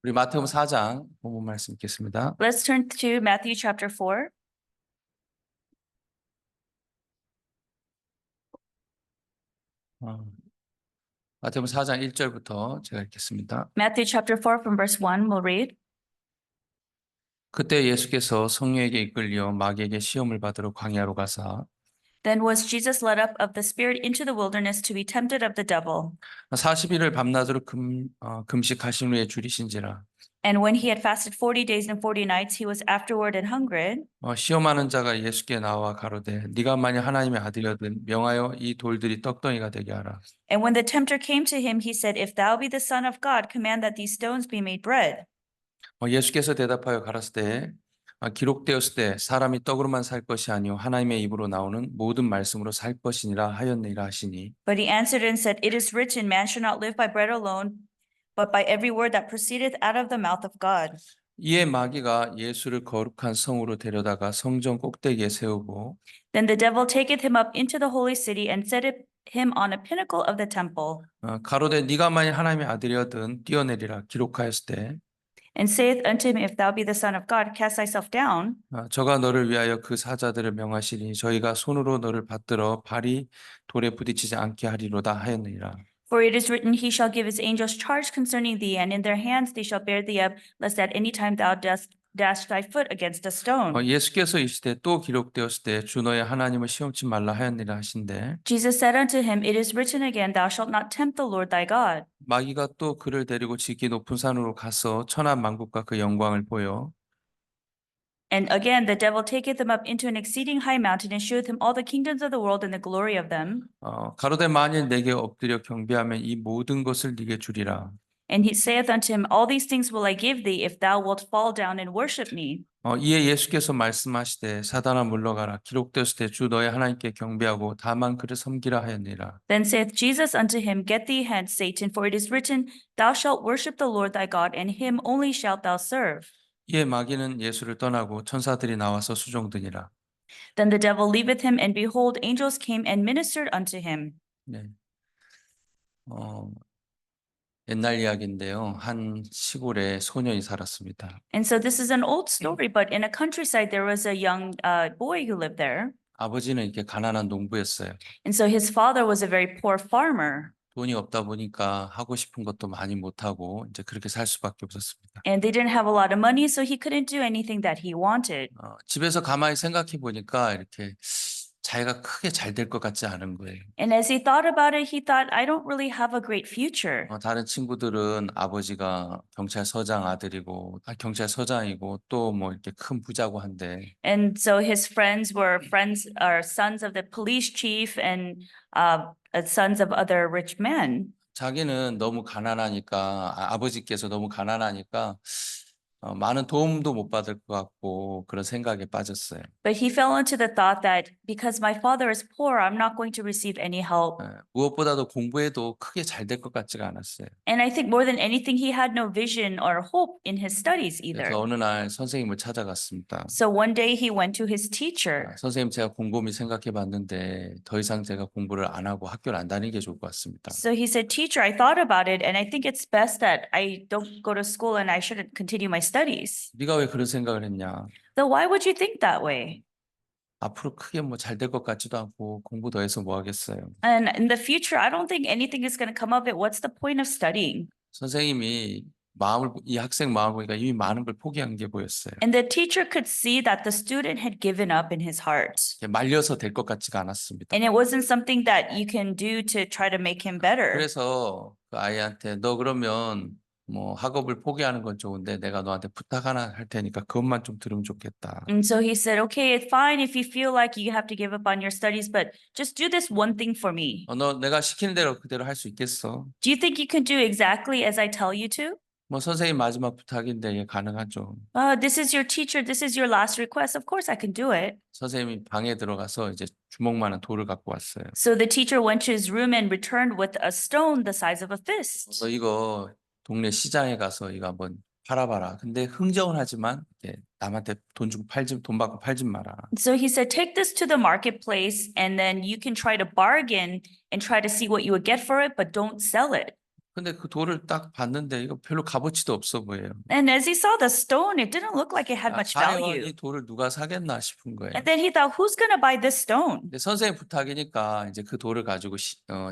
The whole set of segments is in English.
우리 마태복음 4장 본문 말씀 읽겠습니다. Let's turn to Matthew chapter 4. 마태복음 4장 1절부터 제가 읽겠습니다. Matthew chapter 4 from verse 1 we'll read. 그때 예수께서 성령에게 이끌려 마귀에게 시험을 받으러 광야로 가사 Then was Jesus led up of the Spirit into the wilderness to be tempted of the devil. 40일을 밤낮으로 금식하신 후에 줄이신지라. And when he had fasted 40 days and 40 nights, he was afterward and hungered. 시험하는 자가 예수께 나와 가로되 네가 만일 하나님의 아들이거든 명하여 이 돌들이 떡덩이가 되게 하라. And when the tempter came to him, he said, If thou be the Son of God, command that these stones be made bread. 예수께서 대답하여 가라사대 기록되었을 때 사람이 떡으로만 살 것이 아니요 하나님의 입으로 나오는 모든 말씀으로 살 것이니라 하였느니라 하시니. But he answered and said, It is written, Man shall not live by bread alone, but by every word that proceedeth out of the mouth of God. 이에 마귀가 예수를 거룩한 성으로 데려다가 성전 꼭대기에 세우고 Then the devil taketh him up into the holy city and setteth him on a pinnacle of the temple, 가로되 네가 만일 하나님의 아들이거든 뛰어내리라 기록하였을 때 and saith unto him, If thou be the Son of God, cast thyself down. 저가 너를 위하여 그 사자들을 명하시니 저희가 손으로 너를 받들어 발이 돌에 부딪히지 않게 하리로다 하였느니라. For it is written, He shall give his angels charge concerning thee, and in their hands they shall bear thee up, lest at any time thou dost dash thy foot against a stone. 예수께서 이시되 또 기록되었을 때 주 너의 하나님을 시험치 말라 하였느니라 하신대. Jesus said unto him, It is written again, Thou shalt not tempt the Lord thy God. 마귀가 또 그를 데리고 지기 높은 산으로 가서 천하 만국과 그 영광을 보여 And again the devil taketh him up into an exceeding high mountain, and sheweth him all the kingdoms of the world and the glory of them. 가로되 만일 내게 엎드려 경배하면 이 모든 것을 네게 주리라. And he saith unto him, All these things will I give thee, if thou wilt fall down and worship me. 이에 예수께서 말씀하시되 사단아 물러가라 기록되었을 때 주 너의 하나님께 경배하고 다만 그를 섬기라 하였느니라. Then saith Jesus unto him, Get thee hence, Satan, for it is written, Thou shalt worship the Lord thy God, and him only shalt thou serve. 이에 마귀는 예수를 떠나고 천사들이 나와서 수종드니라. Then the devil leaveth him, and behold, angels came and ministered unto him. 네. 옛날 이야기인데요. 한 시골에 소년이 살았습니다. And so this is an old story, but in a countryside there was a young boy who lived there. 아버지는 이렇게 가난한 농부였어요. And so his father was a very poor farmer. 돈이 없다 보니까 하고 싶은 것도 많이 못하고 이제 그렇게 살 수밖에 없었습니다. And they didn't have a lot of money, so he couldn't do anything that he wanted. 집에서 가만히 생각해 보니까 이렇게 자기가 크게 잘 될 것 같지 않은 거예요. And as he thought about it, he thought, I don't really have a great future. 다른 친구들은 아버지가 경찰서장 아들이고 경찰서장이고 또 뭐 이렇게 큰 부자고 한데 And so his friends were friends or sons of the police chief and sons of other rich men. 자기는 너무 가난하니까 아버지께서 너무 가난하니까 많은 도움도 못 받을 것 같고 그런 생각에 빠졌어요. But he fell into the thought that because my father is poor, I'm not going to receive any help. 무엇보다도 공부에도 크게 잘 될 것 같지가 않았어요. And I think more than anything, he had no vision or hope in his studies either. 그래서 어느 날 선생님을 찾아갔습니다. So one day he went to his teacher. 선생님 제가 곰곰이 생각해 봤는데 더 이상 제가 공부를 안 하고 학교를 안 다니는 게 좋을 것 같습니다. So he said, Teacher, I thought about it, and I think it's best that I don't go to school and I shouldn't continue my studies. 네가 왜 그런 생각을 했냐? Then why would you think that way? 앞으로 크게 뭐 잘 될 것 같지도 않고 공부 더 해서 뭐 하겠어요. And in the future, I don't think anything is going to come of it. What's the point of studying? 선생님이 이 학생 마음을 보니까 이미 많은 걸 포기한 게 보였어요. And the teacher could see that the student had given up in his heart. 말려서 될 것 같지가 않았습니다. And it wasn't something that you can do to try to make him better. 그래서 그 아이한테 너 그러면 뭐 학업을 포기하는 건 좋은데 내가 너한테 부탁 하나 할 테니까 그것만 좀 들으면 좋겠다. And so he said, okay, it's fine if you feel like you have to give up on your studies, but just do this one thing for me. 너 내가 시키는 대로 그대로 할 수 있겠어? Do you think you can do exactly as I tell you to? 뭐 선생님 마지막 부탁인데 이게 가능하죠. This is your teacher. This is your last request. Of course I can do it. 선생님이 방에 들어가서 이제 주먹만한 돌을 갖고 왔어요. So the teacher went to his room and returned with a stone the size of a fist. 너 이거 동네 시장에 가서 이거 한번 팔아봐라. 근데 흥정은 하지만 남한테 돈 받고 팔지 마라. So he said, take this to the marketplace and then you can try to bargain and try to see what you would get for it, but don't sell it. 근데 그 돌을 딱 봤는데 이거 별로 값어치도 없어 보여요. And as he saw the stone, it didn't look like it had much 과연 value. 이 돌을 누가 사겠나 싶은 거예요. And then he thought, who's going to buy this stone? 근데 선생님 부탁이니까 이제 그 돌을 가지고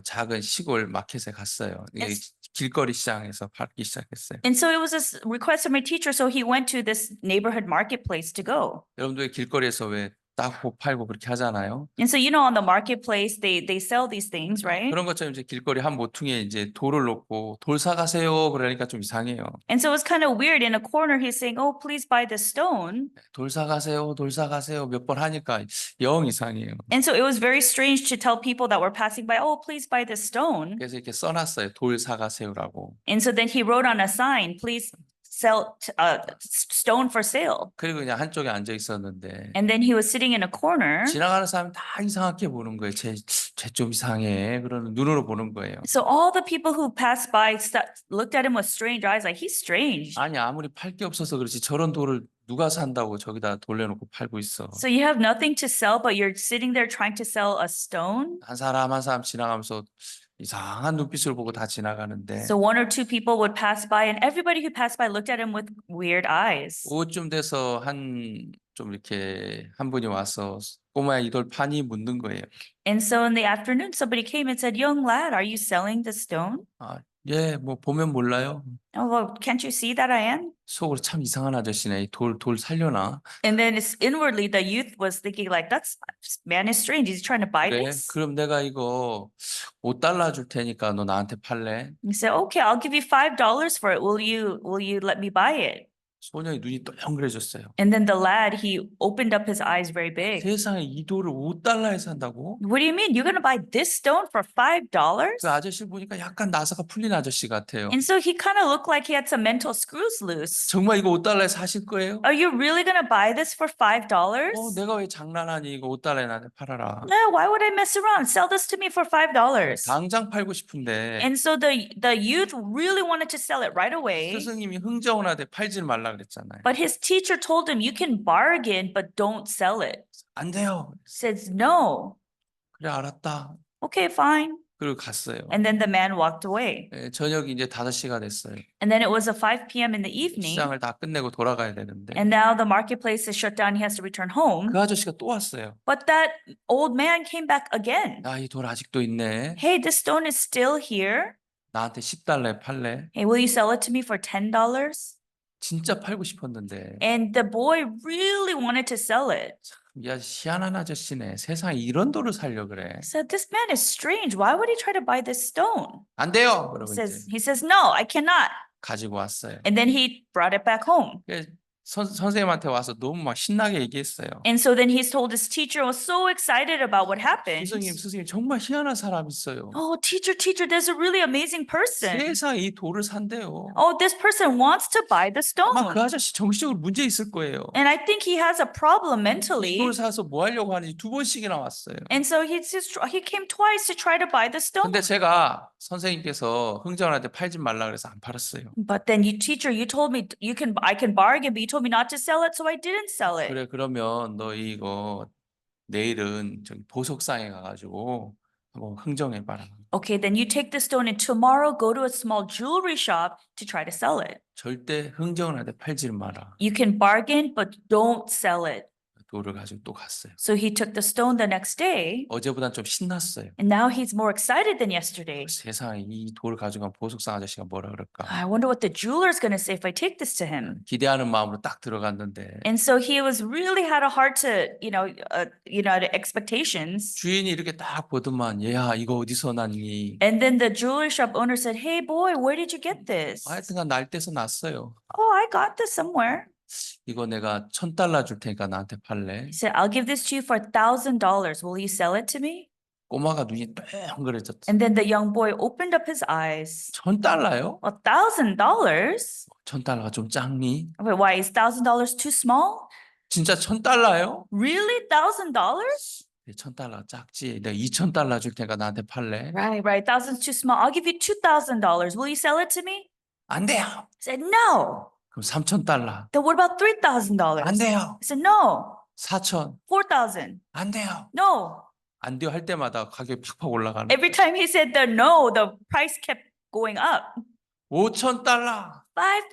작은 시골 마켓에 갔어요. 이게 길거리 시장에서 팔기 시작했어요. And so it was a request from my teacher. So he went to this neighborhood marketplace to go. 여러분들 왜 길거리에서 왜 따고 팔고 그렇게 하잖아요. And so, on the marketplace, they sell these things, right? 그런 것처럼 이제 길거리 한 모퉁이에 이제 돌을 놓고 돌 사가세요 그러니까 좀 이상해요. And so it was kind of weird. In a corner, he's saying, oh, please buy this stone. 돌 사가세요, 돌 사가세요 몇 번 하니까 영 이상해요. And so it was very strange to tell people that were passing by, oh, please buy this stone. 그래서 이렇게 써놨어요. 돌 사가세요라고. And so then he wrote on a sign, please sell stone for sale. 그리고 그냥 한쪽에 앉아 있었는데 And then he was sitting in a corner. 지나가는 사람이 다 이상하게 보는 거예요. 쟤 좀 이상해. 그러는 눈으로 보는 거예요. So all the people who passed by looked at him with strange eyes, like he's strange. 아니 아무리 팔 게 없어서 그렇지 저런 돌을 누가 산다고 저기다 돌려놓고 팔고 있어. So you have nothing to sell, but you're sitting there trying to sell a stone. 한 사람 한 사람 지나가면서 이상한 눈빛을 보고 다 지나가는데 So one or two people would pass by, and everybody who passed by looked at him with weird eyes. 오후쯤 돼서 좀 이렇게 한 분이 와서 꼬마야 이 돌 파니 묻는 거예요. And so in the afternoon, somebody came and said, young lad, are you selling the stone? 예, 뭐 보면 몰라요. Oh, well, can't you see that I am? 속으로 참 이상한 아저씨네. 돌 살려나? And then inwardly, the youth was thinking like, this man is strange. He's trying to buy 그래? this. 그럼 내가 이거 $5 줄 테니까 너 나한테 팔래? He said, okay, I'll give you $5 for it. Will you let me buy it? 소년이 눈이 동그래졌어요. And then the lad, he opened up his eyes very big. 세상에 이 돌을 $5에 산다고? What do you mean? You're going to buy this stone for $5? 그 아저씨 보니까 약간 나사가 풀린 아저씨 같아요. And so he kind of looked like he had some mental screws loose. 정말 이거 $5에 사실 거예요? Are you really going to buy this for $5? 내가 왜 장난하니? 이거 $5에 나한테 팔아라. No, why would I mess around? Sell this to me for $5. 당장 팔고 싶은데 And so the youth really wanted to sell it right away. 스승님이 흥정원한테 팔지 말라 그랬잖아요. But his teacher told him, you can bargain, but don't sell it. 안 돼요. Says, no. 그래 알았다. Okay, fine. 그리고 갔어요. And then the man walked away. 저녁이 이제 5시가 됐어요. And then it was 5 p.m. in the evening. 시장을 다 끝내고 돌아가야 되는데 And now the marketplace is shut down. He has to return home. 그 아저씨가 또 왔어요. But that old man came back again. 이 돌 아직도 있네. Hey, this stone is still here. 나한테 $10에 팔래? Hey, will you sell it to me for $10? 진짜 팔고 싶었는데 And the boy really wanted to sell it. 야 희한한 아저씨네. 세상에 이런 돌을 살려 그래. Said, this man is strange. Why would he try to buy this stone? 안 돼요. 그러고 He says, no, I cannot. 가지고 왔어요. And then he brought it back home. 선생님한테 와서 너무 막 신나게 얘기했어요. And so then he told his teacher, was so excited about what happened. 스승님 정말 희한한 사람 있어요. Oh, teacher, there's a really amazing person. 세상에 이 돌을 산대요. Oh, this person wants to buy the 아마 그 stone. 아저씨 정신적으로 문제 있을 거예요. And I think he has a problem mentally. 이걸 사서 뭐 하려고 하는지 2번씩이나 왔어요. And so he came twice to try to buy the stone. 근데 제가 선생님께서 흥정원한테 팔지 말라 그래서 안 팔았어요. But then teacher, you told me I can bargain, but you told me not to sell it, so I didn't sell it. 그래 그러면 너 이거 내일은 저기 보석상에 가가지고 한번 흥정해봐라. Okay, then you take the stone and tomorrow go to a small jewelry shop to try to sell it. 절대 흥정원한테 팔지 마라. You can bargain, but don't sell it. 돌을 가지고 또 갔어요. So he took the stone the next day, 어제보단 좀 신났어요. and now he's more excited than yesterday. 세상에 이 돌을 가지고 간 보석상 아저씨가 뭐라 그럴까? I wonder what the jeweler's going to say if I take this to him. 기대하는 마음으로 딱 들어갔는데 And so he really had a heart to, to expectations. 주인이 이렇게 딱 보더만 얘야 이거 어디서 났니? And then the jewelry shop owner said, hey boy, where did you get this? 하여튼간 날 떼서 났어요. Oh, I got this somewhere. 이거 내가 $1,000 줄 테니까 나한테 팔래? He said, I'll give this to you for $1,000. Will you sell it to me? 꼬마가 눈이 동그래졌어. And then the young boy opened up his eyes. $1,000요? $1,000? $1,000가 좀 작니? Wait, why is $1,000 too small? 진짜 $1,000요? Really? $1,000? $1,000 작지. 내가 $2,000 줄 테니까 나한테 팔래? Right. 1,000's too small. I'll give you $2,000. Will you sell it to me? 안 돼요. He said, no. 그럼 $3,000. Then what about $3,000? 안 돼요. He said, no. 4,000. 4,000. 안 돼요. No. 안 돼요 할 때마다 가격이 팍팍 올라가는. Every time he said the no, the price kept going up. $5,000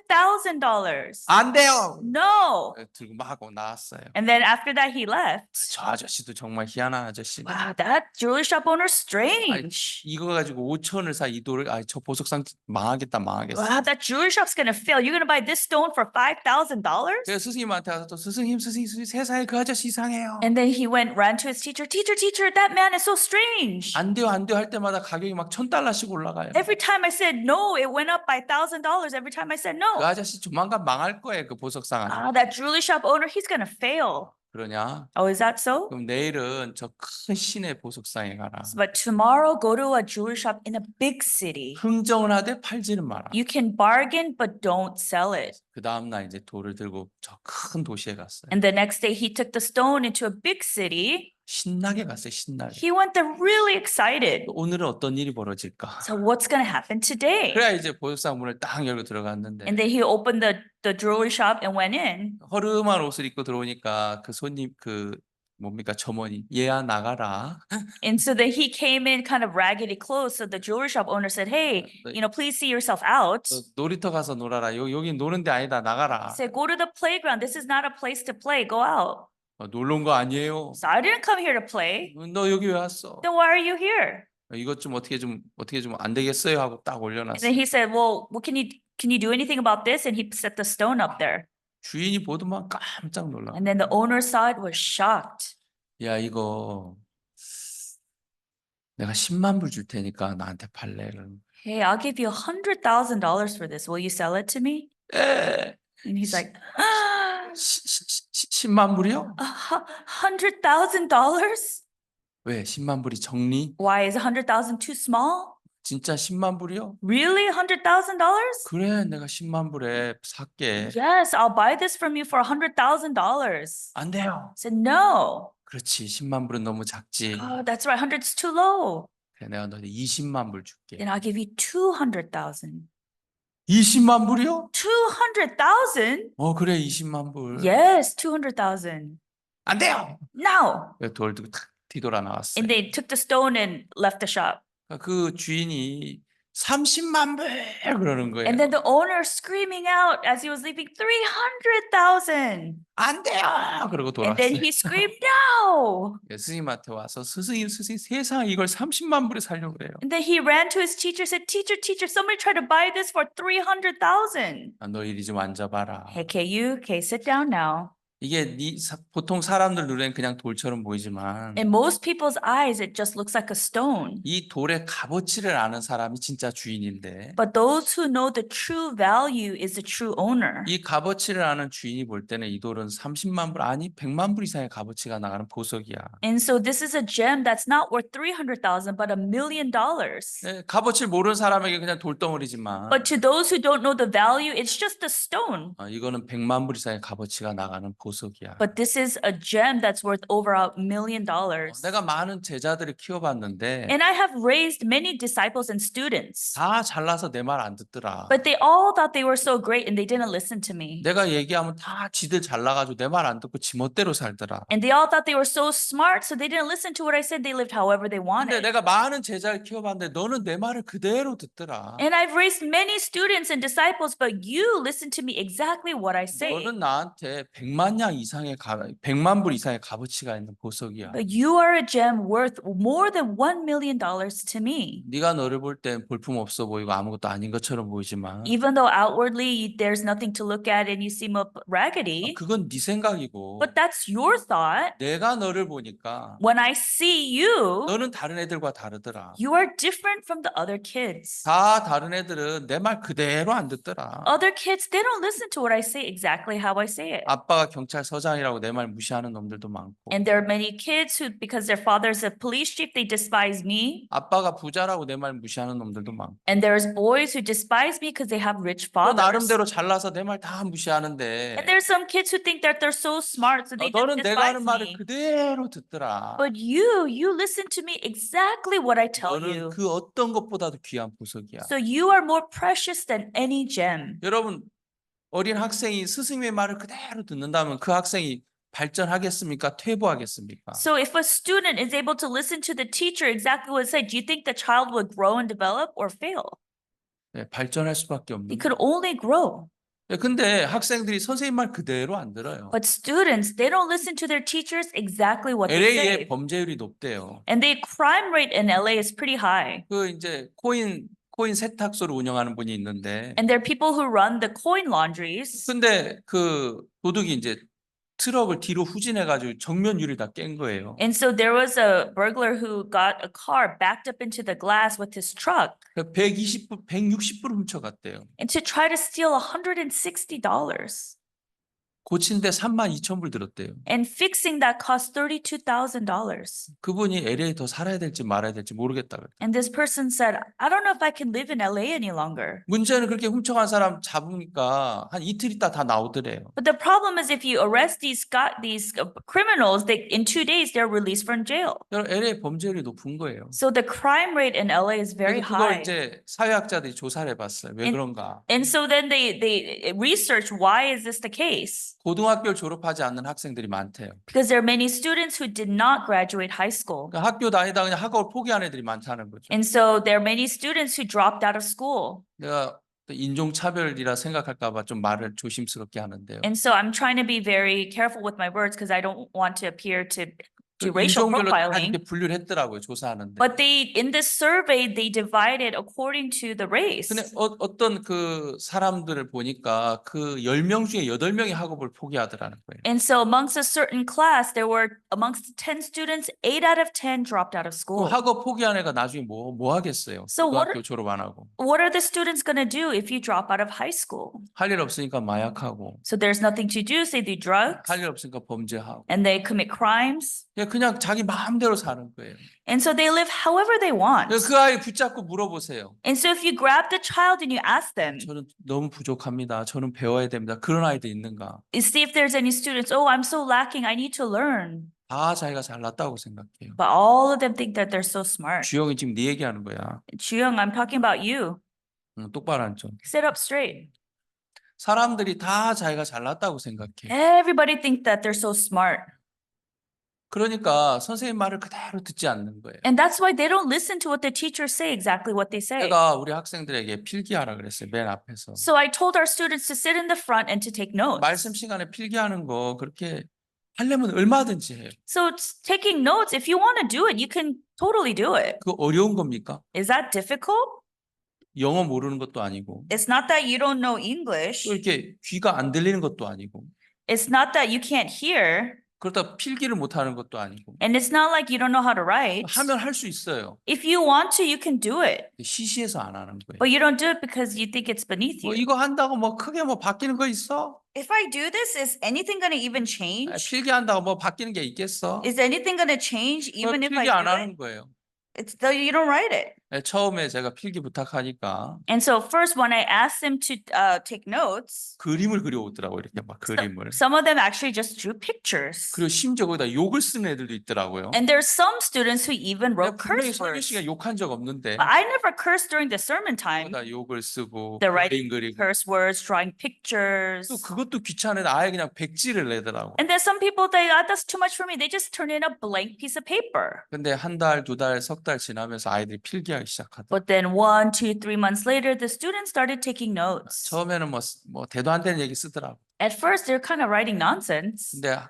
$5,000. 안 돼요. No. 들고 막 하고 나왔어요. And then after that, he left. 저 아저씨도 정말 희한한 아저씨네. Wow, that jewelry shop owner strange. 이거 가지고 5,000을 사 이 돌을 저 보석상 망하겠다 망하겠어. Wow, that jewelry shop's gonna fail. You're gonna buy this stone for $5,000? 그래서 스승님한테 가서 또 스승님 세상에 그 아저씨 이상해요. And then he ran to his teacher. Teacher, that man is so strange. 안 돼요 할 때마다 가격이 막 $1,000씩 올라가요. Every time I said no, it went up by $1,000. Every time I said 그 no. 아저씨 조만간 망할 거예요. 그 보석상 아저씨. That jewelry shop owner, he's gonna fail. 그러냐? Oh, is that so? 그럼 내일은 저 큰 시내 보석상에 가라. But tomorrow, go to a jewelry shop in a big city. 흥정은 하되 팔지는 마라. You can bargain, but don't sell it. 그 다음 날 이제 돌을 들고 저 큰 도시에 갔어요. And the next day, he took the stone into a big city. 신나게 갔어요. 신나게. He went there really excited. 오늘은 어떤 일이 벌어질까? So what's gonna happen today? 그래야 이제 보석상 문을 딱 열고 들어갔는데 And then he opened the jewelry shop and went in. 허름한 옷을 입고 들어오니까 그 손님 뭡니까 점원이 얘야 나가라. And so then he came in kind of raggedy clothes. So the jewelry shop owner said, hey, please see yourself out. 너 놀이터 가서 놀아라. 여기 노는 데 아니다. 나가라. He said, go to the playground. This is not a place to play. Go out. 놀러 온 거 아니에요. So I didn't come here to play. 너 여기 왜 왔어? Then why are you here? 이것 좀 어떻게 좀 안 되겠어요 하고 딱 And 올려놨어. then he said, well, what can you do anything about this? And he set the stone up there. 주인이 보더만 깜짝 놀라. And then the owner saw it, was shocked. 야 이거 내가 10만 불 줄 테니까 나한테 팔래. Hey, I'll give you $100,000 for this. Will you sell it to me? 에, And he's like, 10만 불이요? $100,000? 왜 10만 불이 정리? Why is 100,000 too small? 진짜 10만 불이요? Really? $100,000? 그래 내가 10만 불에 살게. Yes, I'll buy this from you for $100,000. 안 돼요. I said, no. 그렇지 10만 불은 너무 작지. Oh, that's right. 100's too low. 그래 내가 너한테 20만 불 줄게. Then I'll give you 200,000. 20만 불이요? 200,000? 그래 20만 불. Yes, 200,000. 안 돼요. No. 돌 들고 탁 뒤돌아 나왔어요. And they took the stone and left the shop. 그 주인이 30만 불 그러는 거예요. And then the owner screaming out as he was leaving, 300,000. 안 돼요. 그러고 And then 돌아왔어요. he screamed, no. 스님한테 와서 스승님 세상 이걸 30만 불에 살려고 그래요. And then he ran to his teacher, said, teacher, somebody tried to buy this for 300,000. 너 이리 좀 앉아봐라. Hey, okay, sit down now. 이게 보통 사람들 눈엔 그냥 돌처럼 보이지만 In most people's eyes, it just looks like a stone. 이 돌의 값어치를 아는 사람이 진짜 주인인데 But those who know the true value is the true owner. 이 값어치를 아는 주인이 볼 때는 이 돌은 30만 불 아니 100만 불 이상의 값어치가 나가는 보석이야. And so this is a gem that's not worth 300,000, but $1 million. 값어치를 모르는 사람에게 그냥 돌덩어리지만 But to those who don't know the value, it's just a stone. 이거는 100만 불 이상의 값어치가 나가는 보석이야. But this is a gem that's worth over $1 million. 내가 많은 제자들을 키워봤는데 And I have raised many disciples and students. 다 잘나서 내 말 안 듣더라. But they all thought they were so great and they didn't listen to me. 내가 얘기하면 다 지들 잘나가지고 내 말 안 듣고 지멋대로 살더라. And they all thought they were so smart, so they didn't listen to what I said. They lived however they 근데 wanted. 내가 많은 제자를 키워봤는데 너는 내 말을 그대로 듣더라. And I've raised many students and disciples, but you listen to me exactly what I say. 너는 나한테 100만 양 이상의 100만 불 이상의 값어치가 있는 보석이야. But you are a gem worth more than $1 million to me. 네가 너를 볼 땐 볼품 없어 보이고 아무것도 아닌 것처럼 보이지만 Even though outwardly there's nothing to look at and you seem up raggedy, 그건 네 생각이고 but that's your thought. 내가 너를 보니까 When I see you, 너는 다른 애들과 다르더라. you are different from the other kids. 다 다른 애들은 내 말 그대로 안 듣더라. Other kids, they don't listen to what I say exactly how I say it. 아빠가 경찰서장이라고 내 말 무시하는 놈들도 많고 And there are many kids who, because their father's a police chief, they despise me. 아빠가 부자라고 내 말 무시하는 놈들도 많고 And there's boys who despise me because they have rich 또 fathers. 나름대로 잘나서 내 말 다 무시하는데 And there's some kids who think that they're so smart, so they just 너는 내가 하는 despise 말을 me. 그대로 듣더라. But you listen to me exactly what I tell 너는 you. 그 어떤 것보다도 귀한 보석이야. So you are more precious than any gem. 여러분 어린 학생이 스승님의 말을 그대로 듣는다면 그 학생이 발전하겠습니까? 퇴보하겠습니까? So if a student is able to listen to the teacher exactly what it said, do you think the child will grow and develop or fail? 발전할 수밖에 They 없는 could 거예요. only grow. 근데 학생들이 선생님 말 그대로 안 들어요. But students, they don't listen to their teachers exactly what they LA의 say. 범죄율이 높대요. And the crime rate in LA is pretty high. 그 이제 코인 세탁소를 운영하는 분이 있는데, And there are people who run the coin laundries. 근데 그 도둑이 이제 트럭을 뒤로 후진해가지고 정면 유리를 다 깬 거예요. And so there was a burglar who got a car backed up into the glass with his truck 120불, 160불 훔쳐갔대요. and to try to steal $160. 고치는데 32,000불 들었대요. And fixing that cost $32,000. 그분이 LA 더 살아야 될지 말아야 될지 모르겠다 그래요. And this person said, I don't know if I can live in LA any longer. 문제는 그렇게 훔쳐간 사람 잡으니까 한 이틀 있다 다 나오더래요. But the problem is if you arrest these criminals, in 2 days they're released from jail. 여러분, LA 범죄율이 높은 거예요. So the crime rate in LA is very 그래서 그걸 high. 이제 사회학자들이 조사를 해봤어요. 왜 그런가? And so then they research why is this the case? 고등학교를 졸업하지 않는 학생들이 많대요. Because there are many students who did not graduate high school. 그러니까 학교 다니다 그냥 학업을 포기한 애들이 많다는 거죠. And so there are many students who dropped out of school. 내가 또 인종차별이라 생각할까 봐 좀 말을 조심스럽게 하는데요. And so I'm trying to be very careful with my words because I don't want to appear to do racial 인종별로 다 profiling. 이렇게 분류를 했더라고요. 조사하는데. But in this survey, they divided according to the race. 근데 어떤 그 사람들을 보니까 그 10명 중에 8명이 학업을 포기하더라는 거예요. And so amongst a certain class, there were amongst 10 students, 8 out of 10 dropped out of 그럼 school. 학업 포기한 애가 나중에 뭐 하겠어요? So what 고등학교 졸업 안 하고. What are the students going to do if you drop out of high school? 할 일 없으니까 마약하고, So there's nothing to do, so they do drugs 할 일 없으니까 범죄하고. and they commit crimes. 그냥 자기 마음대로 사는 거예요. And so they live however they want. 그 아이 붙잡고 물어보세요. And so if you grab the child and you ask them, 저는 너무 부족합니다. 저는 배워야 됩니다. 그런 아이도 있는가? you see if there's any students, oh, I'm so lacking, I need to learn. 다 자기가 잘났다고 생각해요. But all of them think that they're so smart. 주영이 지금 네 얘기하는 거야. Chuyung, I'm talking about you. 똑바로 앉죠. Sit up straight. 사람들이 다 자기가 잘났다고 생각해. Everybody think that they're so smart. 그러니까 선생님 말을 그대로 듣지 않는 거예요. And that's why they don't listen to what the teachers say exactly what they say. 제가 우리 학생들에게 필기하라 그랬어요. 맨 앞에서. So I told our students to sit in the front and to take notes. 말씀 시간에 필기하는 거 그렇게 하려면 얼마든지 해요. So taking notes, if you want to do it, you can totally do it. 그거 어려운 겁니까? Is that difficult? 영어 모르는 것도 아니고 It's not that you don't know 또 English. 이렇게 귀가 안 들리는 것도 아니고 It's not that you can't hear. 그러다 필기를 못하는 것도 아니고 And it's not like you don't know how to write. 하면 할 수 있어요. If you want to, you can do it. 시시해서 안 하는 거예요. But you don't do it because you think it's beneath 뭐 you. 이거 한다고 뭐 크게 뭐 바뀌는 거 있어? If I do this, is anything going to even change? 필기한다고 뭐 바뀌는 게 있겠어? Is anything going to change even if I 필기 안 do it? 하는 거예요. It's though you don't write it. 처음에 제가 필기 부탁하니까 And so first, when I asked them to take notes, 그림을 그려오더라고요. 이렇게 막 그림을. some of them actually just drew pictures. 그리고 심지어 거기다 욕을 쓰는 애들도 있더라고요. And there's some students who even 내가 wrote 분명히 curse 설교 words. 시간에 욕한 적 없는데 But I never cursed during the sermon time. 거기다 욕을 쓰고 They're 그림 writing 그리고 curse words, drawing pictures. 또 그것도 귀찮은데 아예 그냥 백지를 내더라고. And then some people, that's too much for me. They just turn in a blank piece of paper. 근데 한 달, 두 달, 석 달 지나면서 아이들이 필기하기 시작하더라고요. But then 1, 2, 3 months later, the students started taking notes. 처음에는 뭐 대도 안 되는 얘기 쓰더라고. At first, they're kind of writing nonsense. 근데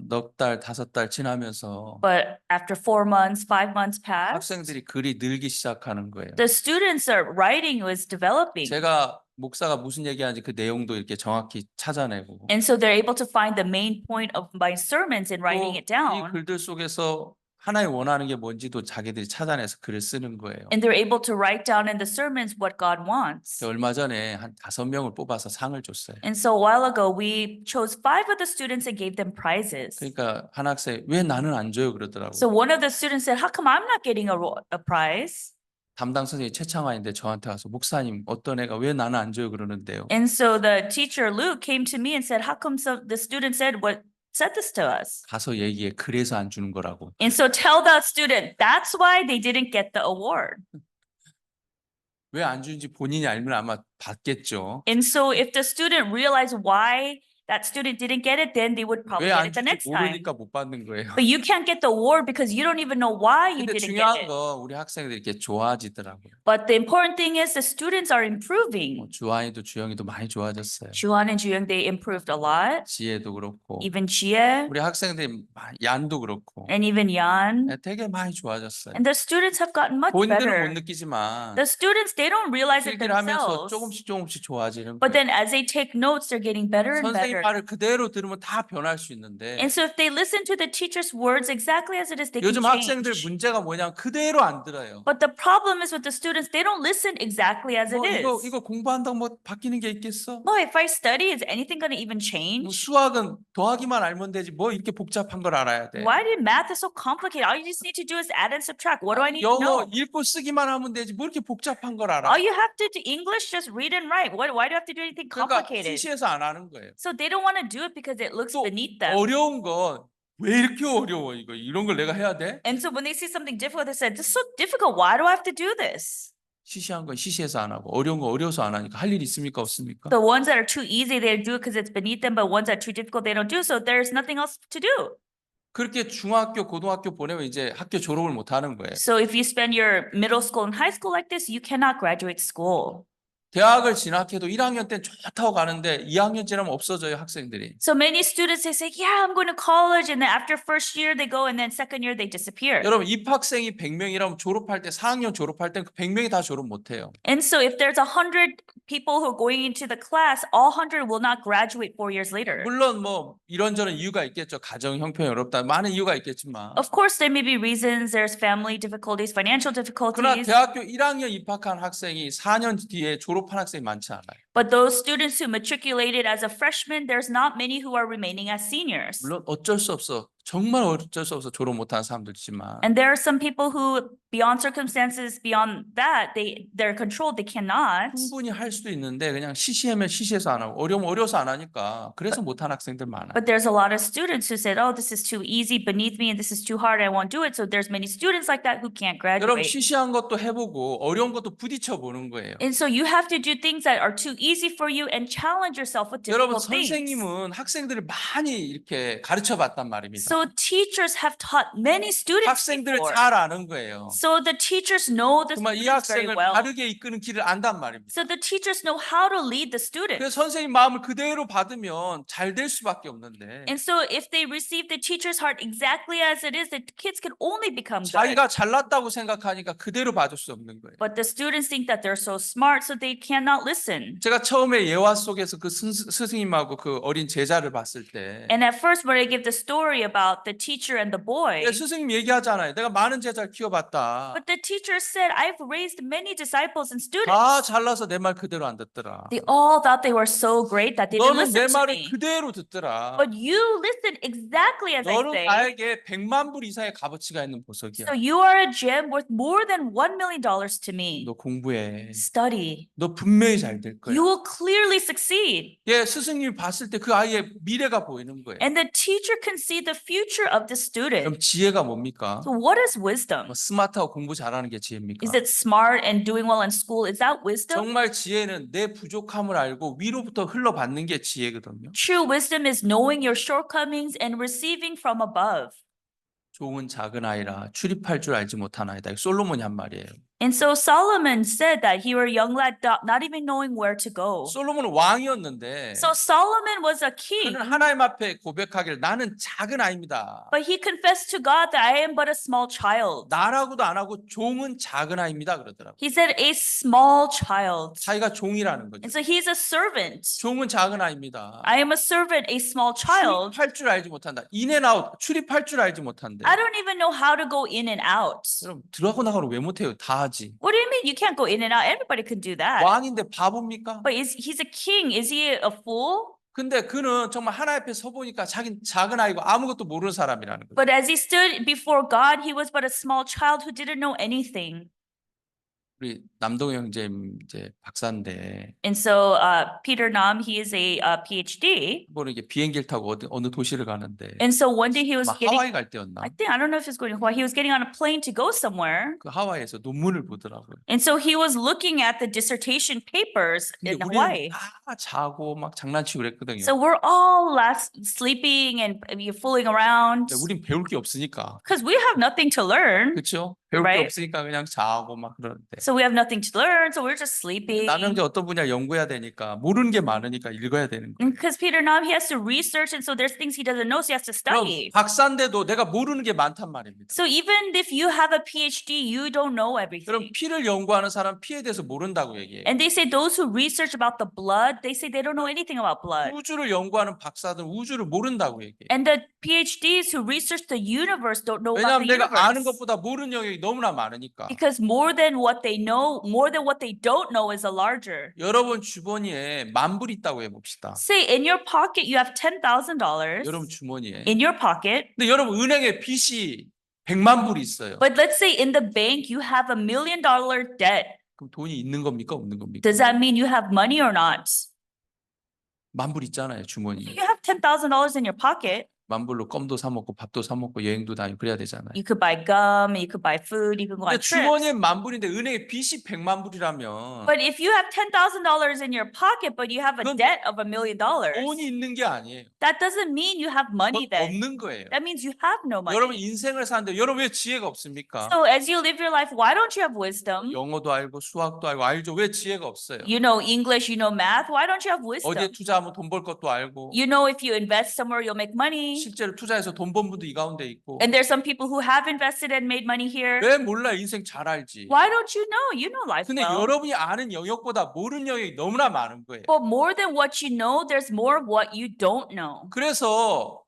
넉 달, 다섯 달 지나면서 But after 4 months, 5 months passed, 학생들이 글이 늘기 시작하는 거예요. the students' writing was developing. 제가 목사가 무슨 얘기하는지 그 내용도 이렇게 정확히 찾아내고 And so they're able to find the main point of my sermons and writing it 이 down. 글들 속에서 하나님 원하는 게 뭔지도 자기들이 찾아내서 글을 쓰는 거예요. And they're able to write down in the sermons what God wants. 얼마 전에 한 5명을 뽑아서 상을 줬어요. And so a while ago, we chose 5 of the students and gave them prizes. 그러니까 한 학생이 왜 나는 안 줘요 그러더라고요. So one of the students said, how come I'm not getting a prize? 담당 선생님이 최창환인데 저한테 와서 목사님 어떤 애가 왜 나는 안 줘요 그러는데요. And so the teacher, Luke, came to me and said, how come the student said this to us? 가서 얘기해 그래서 안 주는 거라고. And so tell the student, that's why they didn't get the award. 왜 안 주는지 본인이 알면 아마 받겠죠. And so if the student realized why that student didn't get it, then they would probably 왜 get 안 it the 줄지 next time. 모르니까 못 받는 거예요. But you can't get the award because you don't even know why you 근데 didn't get 중요한 it. 건 우리 학생들이 이렇게 좋아지더라고요. But the important thing is the students are improving. 주한이도 주영이도 많이 좋아졌어요. Juan and Juyong, they improved a lot. 지혜도 그렇고 Even Jie 우리 학생들이 얀도 그렇고 and even Yan. 되게 많이 좋아졌어요. And the students have gotten much 본인들은 못 better. 느끼지만 The students, they don't realize it 필기를 하면서 themselves. 조금씩 좋아지는 But 거예요. then as they take notes, they're getting better and 선생님 better. 말을 그대로 들으면 다 변할 수 있는데 And so if they listen to the teacher's words exactly as it is, they can 요즘 학생들 change. 문제가 뭐냐면 그대로 안 들어요. But the problem is with the students, they don't listen exactly as it 뭐 is. 이거 공부한다고 뭐 바뀌는 게 있겠어? Well, if I study, is anything going to even 뭐 change? 수학은 더하기만 알면 되지 뭐 이렇게 복잡한 걸 알아야 돼. Why did math is so complicated? All you just need to do is add and subtract. What do I need to 영어 know? 읽고 쓰기만 하면 되지 뭐 이렇게 복잡한 걸 알아. All you have to do English, just read and write. Why do you have to do anything 그러니까 complicated? 시시해서 안 하는 거예요. So they don't want to do it because it looks 또 beneath them. 어려운 건 왜 이렇게 어려워 이거 이런 걸 내가 해야 돼? And so when they see something difficult, they say, "This is so difficult. Why do I have to do this?" 시시한 건 시시해서 안 하고 어려운 건 어려워서 안 하니까 할 일 있습니까 없습니까? The ones that are too easy, they do it because it's beneath them. But ones that are too difficult, they don't do. So there's nothing else to do. 그렇게 중학교, 고등학교 보내면 이제 학교 졸업을 못 하는 거예요. So if you spend your middle school and high school like this, you cannot graduate school. 대학을 진학해도 1학년 땐 좋다고 가는데 2학년 지나면 없어져요 학생들이. So many students, they say, yeah, I'm going to college. And then after first year, they go. And then second year, they disappear. 여러분 입학생이 100명이라면 졸업할 때 4학년 졸업할 때 그 100명이 다 졸업 못 해요. And so if there's 100 people who are going into the class, all 100 will not graduate 4 years later. 물론 뭐 이런저런 이유가 있겠죠. 가정 형편이 어렵다. 많은 이유가 있겠지만. Of course, there may be reasons. There's family difficulties, financial 그러나 difficulties. 대학교 1학년 입학한 학생이 4년 뒤에 졸업한 학생이 많지 않아요. But those students who matriculated as a freshman, there's not many who are remaining as seniors. 물론 어쩔 수 없어. 정말 어쩔 수 없어 졸업 못하는 사람들 있지만 And there are some people who, beyond circumstances, beyond that, they're controlled, they cannot. 충분히 할 수도 있는데 그냥 시시하면 시시해서 안 하고 어려우면 어려워서 안 하니까 그래서 못하는 학생들 많아요. But there's a lot of students who said, oh, this is too easy beneath me and this is too hard, I won't do it. So there's many students like that who can't 여러분 graduate. 시시한 것도 해보고 어려운 것도 부딪혀 보는 거예요. And so you have to do things that are too easy for you and challenge yourself with 여러분 difficult things. 선생님은 학생들을 많이 이렇게 가르쳐 봤단 말입니다. So teachers have taught many students 학생들을 before. 잘 아는 거예요. So the teachers know the 정말 이 students very 학생을 well. 바르게 이끄는 길을 안단 말입니다. So the teachers know how to lead the students. 그래서 선생님 마음을 그대로 받으면 잘 될 수밖에 없는데 And so if they receive the teacher's heart exactly as it is, the kids can only become good. 자기가 잘났다고 생각하니까 그대로 봐줄 수 없는 거예요. But the students think that they're so smart, so they cannot listen. 제가 처음에 예화 속에서 그 스승님하고 그 어린 제자를 봤을 때 And at first, when I give the story about the teacher and the boy, 스승님 얘기하잖아요. 내가 많은 제자를 키워봤다. but the teacher said, I've raised many disciples and students. 다 잘나서 내 말 그대로 안 듣더라. They all thought they were so great that they didn't 너는 내 listen to 말을 me. 그대로 듣더라. But you listen exactly as I 너는 say. 나에게 100만 불 이상의 값어치가 있는 보석이야. So you are a gem worth more than $1 million to me. 너 공부해. Study. 너 분명히 잘 될 거야. You will clearly succeed. 예, 스승님이 봤을 때 그 아이의 미래가 보이는 거예요. And the teacher can see the future of the student. 그럼 지혜가 뭡니까? So what is wisdom? 뭐 스마트하고 공부 잘하는 게 지혜입니까? Is it smart and doing well in school? Is that wisdom? 정말 지혜는 내 부족함을 알고 위로부터 흘러받는 게 지혜거든요. True wisdom is knowing your shortcomings and receiving from above. 종은 작은 아이라 출입할 줄 알지 못한 아이다. 솔로몬이 한 말이에요. And so Solomon said that he were a young lad not even knowing where to go. 솔로몬은 왕이었는데 So Solomon was a king, 그는 하나님 앞에 고백하기를 나는 작은 아이입니다. but he confessed to God that I am but a small child. 나라고도 안 하고 종은 작은 아이입니다 그러더라고요. He said a small child. 자기가 종이라는 거죠. And so he's a servant. 종은 작은 아이입니다. I am a servant, a small child. 출입할 줄 알지 못한다. 인앤아웃 출입할 줄 알지 못한대. I don't even know how to go in and out. 여러분 들어가고 나가는 왜 못해요? 다 하지. What do you mean you can't go in and out? Everybody can do that. 왕인데 바보입니까? But he's a king. Is he a fool? 근데 그는 정말 하나님 앞에 서 보니까 자기는 작은 아이고 아무것도 모르는 사람이라는 거예요. But as he stood before God, he was but a small child who didn't know anything. 우리 남동 형제님 이제 박사인데 And so Peter Nam, he is a PhD. 이번에 이게 비행기를 타고 어느 도시를 가는데 And so one day he was 아마 getting, 하와이 갈 때였나? I don't know if he's going to Hawaii. He was getting on a plane to go somewhere. 그 하와이에서 논문을 보더라고요. And so he was looking at the dissertation papers 근데 in 우리는 Hawaii. 다 자고 막 장난치고 그랬거든요. So we're all sleeping and fooling around 근데 우린 배울 게 없으니까. because we have nothing to learn. 그렇죠? 배울 게 Right. 없으니까 그냥 자고 막 그러는데. So we have nothing to learn. So we're just sleeping. 남형제 어떤 분야 연구해야 되니까 모르는 게 많으니까 읽어야 되는 거예요. Because Peter Nam, he has to research, and so there's things he doesn't know, so he has to 그럼 study. 박사인데도 내가 모르는 게 많단 말입니다. So even if you have a PhD, you don't know 그럼 everything. 피를 연구하는 사람 피에 대해서 모른다고 얘기해요. And they say those who research about the blood, they say they don't know anything about blood. 우주를 연구하는 박사들은 우주를 모른다고 얘기해요. And the PhDs who research the universe don't know about 왜냐하면 the 내가 아는 universe. 것보다 모르는 영역이 너무나 많으니까. Because more than what they know, more than what they don't know is a larger. 여러분 주머니에 만불 있다고 해봅시다. Say in your pocket you have $10,000 여러분 주머니에. in your pocket, 근데 여러분 은행에 빚이 100만 불이 있어요. but let's say in the bank you have $1 million debt. 그럼 돈이 있는 겁니까 없는 겁니까? Does that mean you have money or not? 만불 있잖아요 주머니에. You have $10,000 in your pocket. 만불로 껌도 사 먹고 밥도 사 먹고 여행도 다니고 그래야 되잖아요. You could buy gum, you could buy food, you could go 근데 on 주머니에 trips. 만불인데 은행에 빚이 100만 불이라면 But if you have $10,000 in your pocket, but you have a 그건 debt of $1 million, 돈이 있는 게 아니에요. that doesn't mean you have money 그건 then. 없는 거예요. That means you have no 여러분 money. 인생을 사는데 여러분 왜 지혜가 없습니까? So as you live your life, why don't you have wisdom? 영어도 알고 수학도 알고 알죠. 왜 지혜가 없어요? You know English, you know math. Why don't you have 어디에 wisdom? 투자하면 돈 벌 것도 알고 You know if you invest somewhere, you'll make money. 실제로 투자해서 돈 번 분도 이 가운데 있고 And there's some people who have invested and made money here. 왜 몰라 인생 잘 알지. Why don't you know? You know life 근데 well. 여러분이 아는 영역보다 모르는 영역이 너무나 많은 거예요. But more than what you know, there's more of what you don't know. 그래서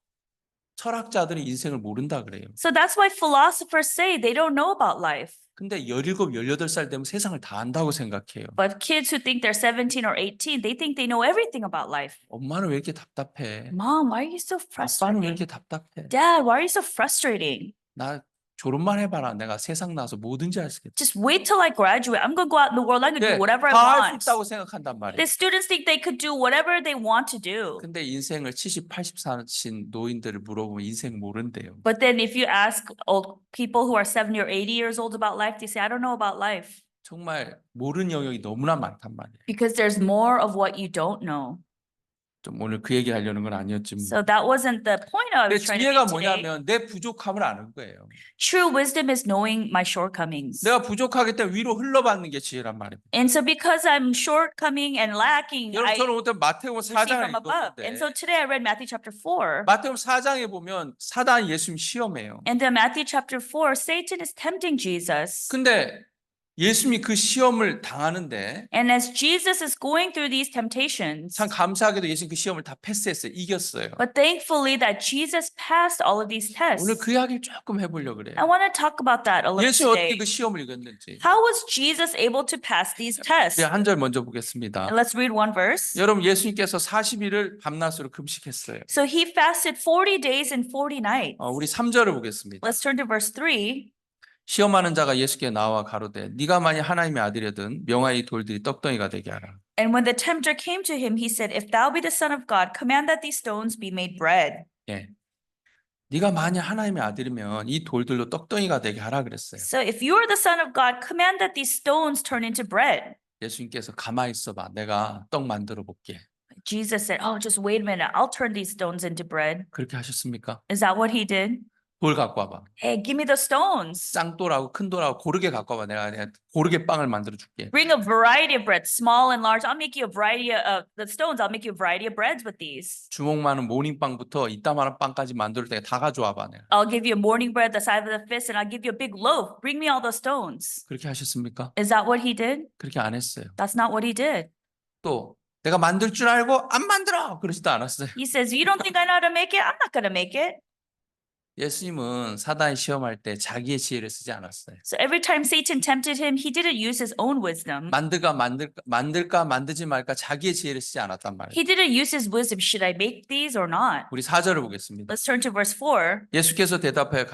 철학자들이 인생을 모른다 그래요. So that's why philosophers say they don't know about life. 근데 17, 18살 되면 세상을 다 안다고 생각해요. But kids who think they're 17 or 18, they think they know everything about life. 엄마는 왜 이렇게 답답해? Mom, why are you so 아빠는 왜 frustrating? 이렇게 답답해? Dad, why are you so frustrating? 나 졸업만 해봐라. 내가 세상 나서 뭐든지 할 수 있겠다. Just wait till I graduate. I'm going to go out in the world. I'm going to do whatever I 다 할 수 want. 있다고 생각한단 말이에요. The students think they could do whatever they want to do. 근데 인생을 70, 80 사신 노인들을 물어보면 인생 모른대요. But then if you ask old people who are 70 or 80 years old about life, they say, I don't know about life. 정말 모르는 영역이 너무나 많단 말이에요. Because there's more of what you don't know. 좀 오늘 그 얘기 하려는 건 아니었지만 So that wasn't the point I 내 was trying to 지혜가 make today. 뭐냐면 내 부족함을 아는 거예요. True wisdom is knowing my shortcomings. 내가 부족하기 때문에 위로 흘러받는 게 지혜란 말입니다. And so because I'm shortcoming and lacking, 여러분 I 저는 오늘 마태복음 receive 4장을 from above. And so 읽었는데 today I read Matthew chapter 4. 마태복음 4장에 보면 사단 예수님 시험해요. And then Matthew chapter 4, Satan is tempting Jesus. 근데 예수님이 그 시험을 당하는데 And as Jesus is going through these temptations, 참 감사하게도 예수님 그 시험을 다 패스했어요. 이겼어요. but thankfully that Jesus passed all of these tests. 오늘 그 이야기를 조금 해보려고 그래요. I want to talk about that a little 예수님이 어떻게 today. 그 시험을 이겼는지. How was Jesus able to pass these tests? 한 절 먼저 보겠습니다. And let's read one verse. 여러분 예수님께서 40일을 밤낮으로 금식했어요. So he fasted 40 days and 40 nights. 우리 3절을 보겠습니다. Let's turn to verse 3. 시험하는 자가 예수께 나와 가로되 네가 만일 하나님의 아들이거든 명하여 이 돌들이 떡덩이가 되게 하라. And when the tempter came to him, he said, If thou be the Son of God, command that these stones be made bread. 예. 네가 만일 하나님의 아들이면 이 돌들로 떡덩이가 되게 하라 그랬어요. So if you are the Son of God, command that these stones turn into bread. 예수님께서 가만히 있어봐. 내가 떡 만들어 볼게. Jesus said, Oh, just wait a minute. I'll turn these stones into bread. 그렇게 하셨습니까? Is that what he did? 돌 갖고 와봐. Hey, give me the stones. 쌍돌하고 큰 돌하고 고르게 갖고 와봐. 내가 고르게 빵을 만들어 줄게. Bring a variety of bread, small and large. I'll make you a variety of the stones. I'll make you a variety of breads with these. 주먹 많은 모닝빵부터 이따만한 빵까지 만들 때 다 가져와 봐. 내가. I'll give you a morning bread the size of the fist, and I'll give you a big loaf. Bring me all the stones. 그렇게 하셨습니까? Is that what he did? 그렇게 안 했어요. That's not what he did. 또 내가 만들 줄 알고 안 만들어. 그러지도 않았어요. He says, You don't think I know how to make it? I'm not going to make it. 예수님은 사단이 시험할 때 자기의 지혜를 쓰지 않았어요. So every time Satan tempted him, he didn't use his own wisdom. 만들까 만들지 말까 자기의 지혜를 쓰지 않았단 말이에요. He didn't use his wisdom. Should I make these or not? 우리 4절을 보겠습니다. Let's turn to verse 4. 예수께서 대답하여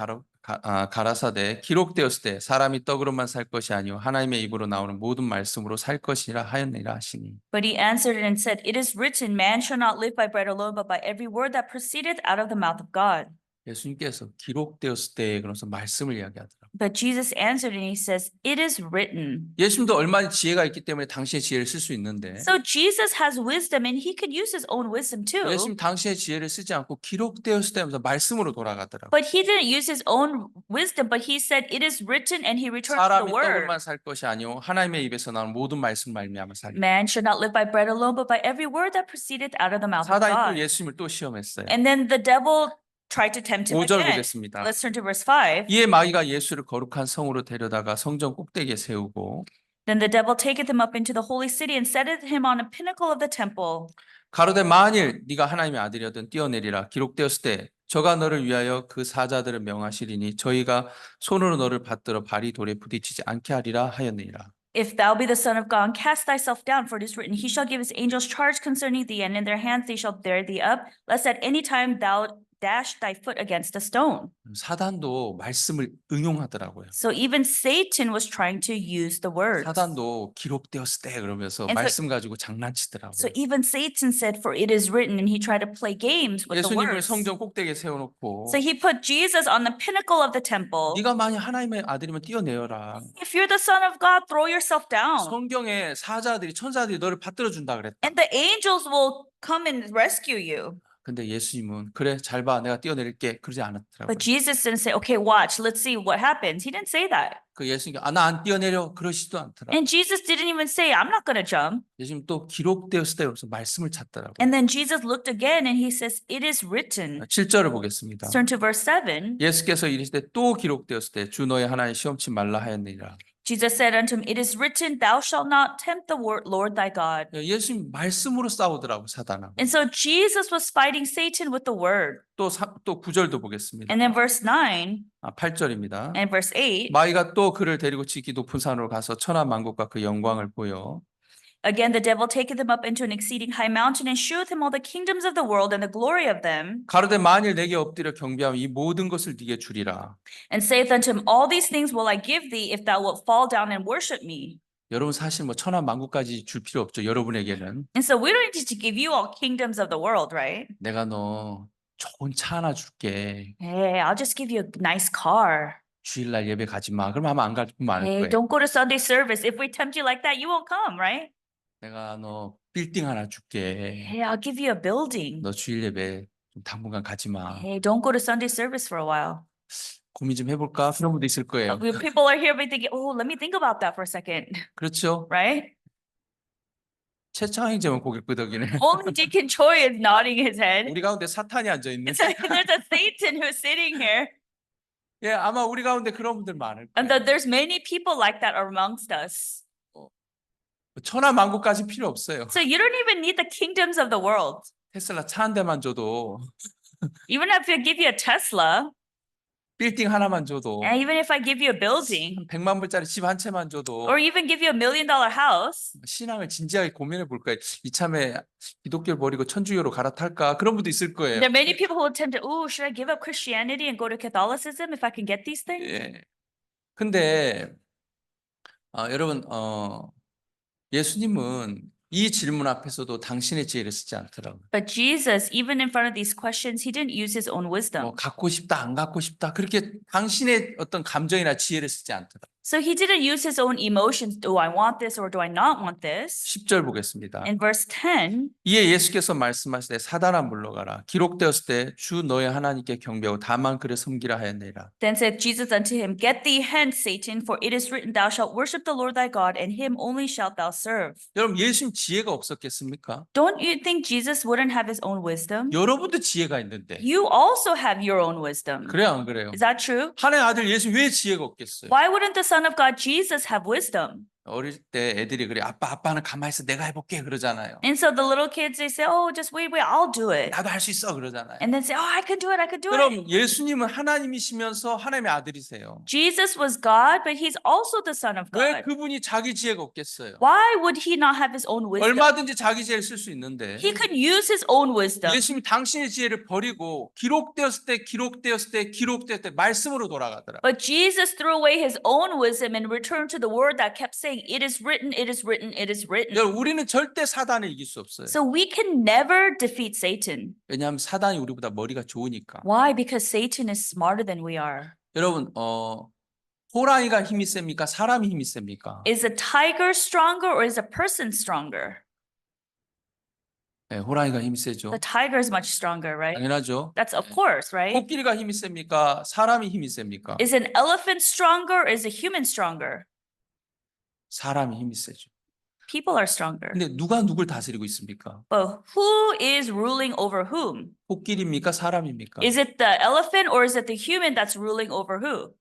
가라사대 기록되었을 때 사람이 떡으로만 살 것이 아니요 하나님의 입으로 나오는 모든 말씀으로 살 것이라 하였느니라 하시니. But he answered and said, It is written, man shall not live by bread alone, but by every word that proceedeth out of the mouth of God. 예수님께서 기록되었을 때 그러면서 말씀을 이야기하더라고요. But Jesus answered and he says, It is written. 예수님도 얼마나 지혜가 있기 때문에 당신의 지혜를 쓸 수 있는데 So Jesus has wisdom and he could use his own wisdom too. 예수님 당신의 지혜를 쓰지 않고 기록되었을 때 하면서 말씀으로 돌아가더라고요. But he didn't use his own wisdom, but he said, It is written, and he returned to 사람이 the word. 떡으로만 살 것이 아니요 하나님의 입에서 나오는 모든 말씀 말미암아 살리라. Man should not live by bread alone, but by every word that proceedeth out of the mouth of 사단이 또 God. 예수님을 또 시험했어요. And then the devil tried to tempt him 5절 again. 보겠습니다. Let's turn to verse 5. 이에 마귀가 예수를 거룩한 성으로 데려다가 성전 꼭대기에 세우고 Then the devil taketh him up into the holy city and setteth him on a pinnacle of the temple. 가로되 만일 네가 하나님의 아들이었든 뛰어내리라 기록되었을 때 저가 너를 위하여 그 사자들을 명하시리니 저희가 손으로 너를 받들어 발이 돌에 부딪히지 않게 하리라 하였느니라. If thou be the Son of God, cast thyself down, for it is written, He shall give his angels charge concerning thee, and in their hands they shall bear thee up, lest at any time thou dash thy foot against a stone. 사단도 말씀을 응용하더라고요. So even Satan was trying to use the words. 사단도 기록되었을 때 그러면서 And so- 말씀 가지고 장난치더라고요. So even Satan said, For it is written, and he tried to play games with the 예수님을 words. 성전 꼭대기에 세워놓고 So he put Jesus on the pinnacle of the temple. 네가 만약 하나님의 아들이면 뛰어내어라. If you're the Son of God, throw yourself down. 성경에 사자들이 천사들이 너를 받들어 준다 그랬다. And the angels will come and rescue you. 근데 예수님은 그래 잘 봐 내가 뛰어내릴게 그러지 않았더라고요. But Jesus didn't say, okay, watch, let's see what happens. He didn't say that. 그 예수님이 나 안 뛰어내려 그러시도 않더라. And Jesus didn't even say, I'm not going to jump. 예수님 또 기록되었을 때 그래서 말씀을 찾더라고요. And then Jesus looked again and he says, it is written. 7절을 보겠습니다. Let's turn to verse 7. 예수께서 이르시되 또 기록되었을 때 주 너의 하나님 시험치 말라 하였느니라. Jesus said unto him, it is written, thou shalt not tempt the Lord thy God. 예수님 말씀으로 싸우더라고 사단하고. And so Jesus was fighting Satan with the word. 또 9절도 보겠습니다. And then verse 9 8절입니다. and verse 8. 마귀가 또 그를 데리고 지기 높은 산으로 가서 천하 만국과 그 영광을 보여 Again, the devil taketh him up into an exceeding high mountain and sheweth him all the kingdoms of the world and the glory of them, 가로되 만일 내게 엎드려 경배하면 이 모든 것을 네게 주리라. and saith unto him, all these things will I give thee if thou wilt fall down and worship me. 여러분 사실 뭐 천하 만국까지 줄 필요 없죠. 여러분에게는 And so we don't need to give you all kingdoms of the world, right? 내가 너 좋은 차 하나 줄게. Hey, I'll just give you a nice car. 주일날 예배 가지 마. 그럼 아마 안 갈 뿐 많을 Hey, 거예요. don't go to Sunday service. If we tempt you like that, you won't come, right? 내가 너 빌딩 하나 줄게. Hey, I'll give you a building. 너 주일 예배 좀 당분간 가지 마. Hey, don't go to Sunday service for a while. 고민 좀 해볼까? 그런 분도 있을 거예요. People are here thinking, oh, let me think about that for a second, 그렇죠? right? 최창행제만 고개 끄덕이네. Only Deacon Choi is nodding his head. 우리 가운데 사탄이 앉아 있네. It's like there's a Satan who's sitting here. 예, 아마 우리 가운데 그런 분들 많을 And 거예요. there's many people like that amongst us. 천하 만국까지 필요 없어요. So you don't even need the kingdoms of the world. 테슬라 차 한 대만 줘도 Even if I give you a Tesla, 빌딩 하나만 줘도 and even if I give you a building, 한 100만 불짜리 집 한 채만 줘도 or even give you $1 million house, 신앙을 진지하게 고민해 볼 거예요. 이참에 기독교를 버리고 천주교로 갈아탈까? 그런 분도 있을 거예요. there are many people who are tempted, oh, should I give up Christianity and go to Catholicism if I can get these things? 예. 근데 여러분 예수님은 이 질문 앞에서도 당신의 지혜를 쓰지 않더라고요. But Jesus, even in front of these questions, he didn't use his own wisdom. 뭐 갖고 싶다 안 갖고 싶다 그렇게 당신의 어떤 감정이나 지혜를 쓰지 않더라. So he didn't use his own emotions. Do I want this or do I not want this? 10절 보겠습니다. In verse 10, 이에 예수께서 말씀하시되 사단아 물러가라. 기록되었을 때 주 너의 하나님께 경배하고 다만 그를 섬기라 하였느니라. then said Jesus unto him, Get thee hence, Satan, for it is written, Thou shalt worship the Lord thy God, and him only shalt thou serve. 여러분 예수님 지혜가 없었겠습니까? Don't you think Jesus wouldn't have his own wisdom? 여러분도 지혜가 있는데 You also have your own wisdom. 그래요 안 그래요? Is that true? 하나님의 아들 예수 왜 지혜가 없겠어요? Why wouldn't the Son of God, Jesus, have wisdom? 어릴 때 애들이 그래 아빠는 가만히 있어 내가 해볼게 그러잖아요. And so the little kids, they say, oh, just wait, I'll do it. 나도 할 수 있어 그러잖아요. And then say, oh, I can do it, I can do it. 그럼 예수님은 하나님이시면서 하나님의 아들이세요. Jesus was God, but he's also the Son of 왜 God. 그분이 자기 지혜가 없겠어요? Why would he not have his own wisdom? 얼마든지 자기 지혜를 쓸 수 있는데 He could use his own wisdom. 예수님이 당신의 지혜를 버리고 기록되었을 때 말씀으로 돌아가더라. But Jesus threw away his own wisdom and returned to the word that kept saying, it is written, it is written, it is written. 여러분 우리는 절대 사단을 이길 수 없어요. So we can never defeat Satan. 왜냐하면 사단이 우리보다 머리가 좋으니까. Why? Because Satan is smarter than we are. 여러분 호랑이가 힘이 셉니까? 사람이 힘이 셉니까? Is a tiger stronger or is a person stronger? 네, 호랑이가 힘이 세죠. The tiger is much stronger, right? 당연하죠. That's of course, right? 코끼리가 힘이 셉니까? 사람이 힘이 셉니까? Is an elephant stronger or is a human stronger? 사람이 힘이 세죠. People are stronger. 근데 누가 누굴 다스리고 있습니까? But who is ruling over whom? 코끼리입니까? 사람입니까? Is it the elephant or is it the human that's ruling over who?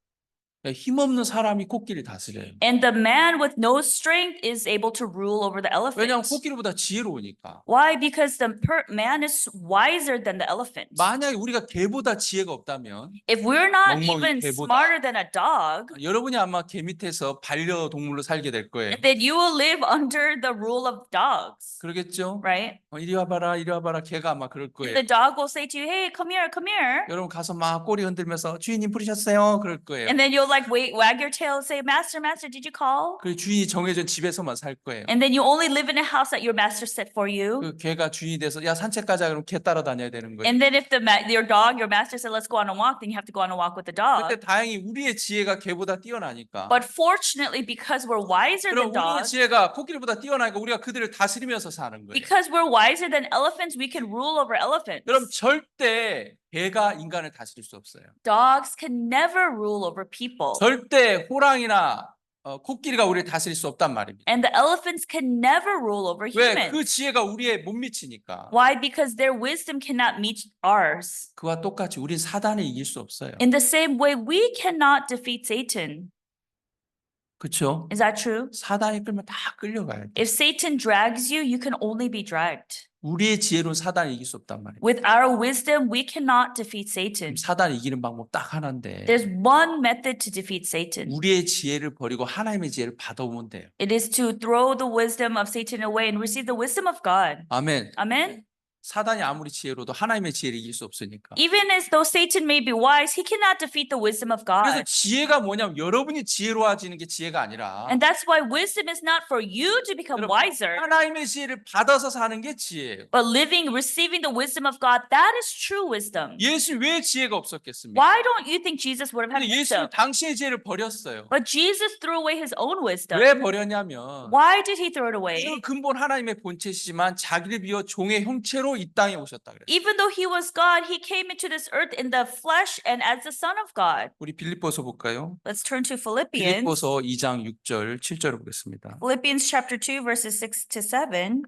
힘없는 사람이 코끼리를 다스려요. And the man with no strength is able to rule over the 왜냐하면 elephant. 코끼리보다 지혜로우니까. Why? Because the man is wiser than the elephant. 만약에 우리가 개보다 지혜가 없다면 If we're not 멍멍이 even 개보다. smarter than a dog, 여러분이 아마 개 밑에서 반려동물로 살게 될 거예요. then you will live under the rule of dogs, 그러겠죠? right? 이리 와봐라 개가 아마 그럴 거예요. The dog will say to you, hey, come here, come here. 여러분 가서 막 꼬리 흔들면서 주인님 부르셨어요? 그럴 거예요. And then you'll like wag your tail and say, master, did you call? 그 주인이 정해준 집에서만 살 거예요. And then you only live in a house that your master set for you. 그 개가 주인이 돼서 야 산책 가자 그러면 개 따라다녀야 되는 거예요. And then if your master said, let's go on a walk, then you have to go on a walk with the dog. 그때 다행히 우리의 지혜가 개보다 뛰어나니까. But fortunately, because we're wiser 그럼 than 우리의 dogs, 지혜가 코끼리보다 뛰어나니까 우리가 그들을 다스리면서 사는 거예요. because we're wiser than elephants, we can rule over elephants. 여러분 절대 개가 인간을 다스릴 수 없어요. Dogs can never rule over people. 절대 호랑이나 코끼리가 우리를 다스릴 수 없단 말입니다. And the elephants can never rule over 왜? humans. 그 지혜가 우리에 못 미치니까. Why? Because their wisdom cannot meet ours. 그와 똑같이 우린 사단을 이길 수 없어요. In the same way, we cannot defeat Satan. 그렇죠? Is that true? 사단이 끌면 다 끌려가야 돼. If Satan drags you, you can only be dragged. 우리의 지혜로 사단을 이길 수 없단 말입니다. With our wisdom, we cannot defeat Satan. 사단을 이기는 방법 딱 하나인데 There's one method to defeat Satan. 우리의 지혜를 버리고 하나님의 지혜를 받아오면 돼요. It is to throw the wisdom of Satan away and receive the wisdom of God. 아멘. Amen? 사단이 아무리 지혜로도 하나님의 지혜를 이길 수 없으니까. Even as though Satan may be wise, he cannot defeat the wisdom of 그래서 God. 지혜가 뭐냐면 여러분이 지혜로워지는 게 지혜가 아니라 And that's why wisdom is not for you to become 여러분, wiser, 하나님의 지혜를 받아서 사는 게 지혜예요. but receiving the wisdom of God, that is true wisdom. 예수 왜 지혜가 없었겠습니까? Why don't you think Jesus would have had 근데 예수는 wisdom? 당신의 지혜를 버렸어요. But Jesus threw away his own wisdom. 왜 버렸냐면 Why did he throw it away? 이는 근본 하나님의 본체시지만 자기를 비워 종의 형체로 이 땅에 오셨다 그랬어요. Even though he was God, he came into this earth in the flesh and as the Son of God. 우리 빌립보서 볼까요? Let's turn to Philippians. 빌립보서 2장 6절 7절을 보겠습니다. Philippians chapter 2, verses 6 to 7.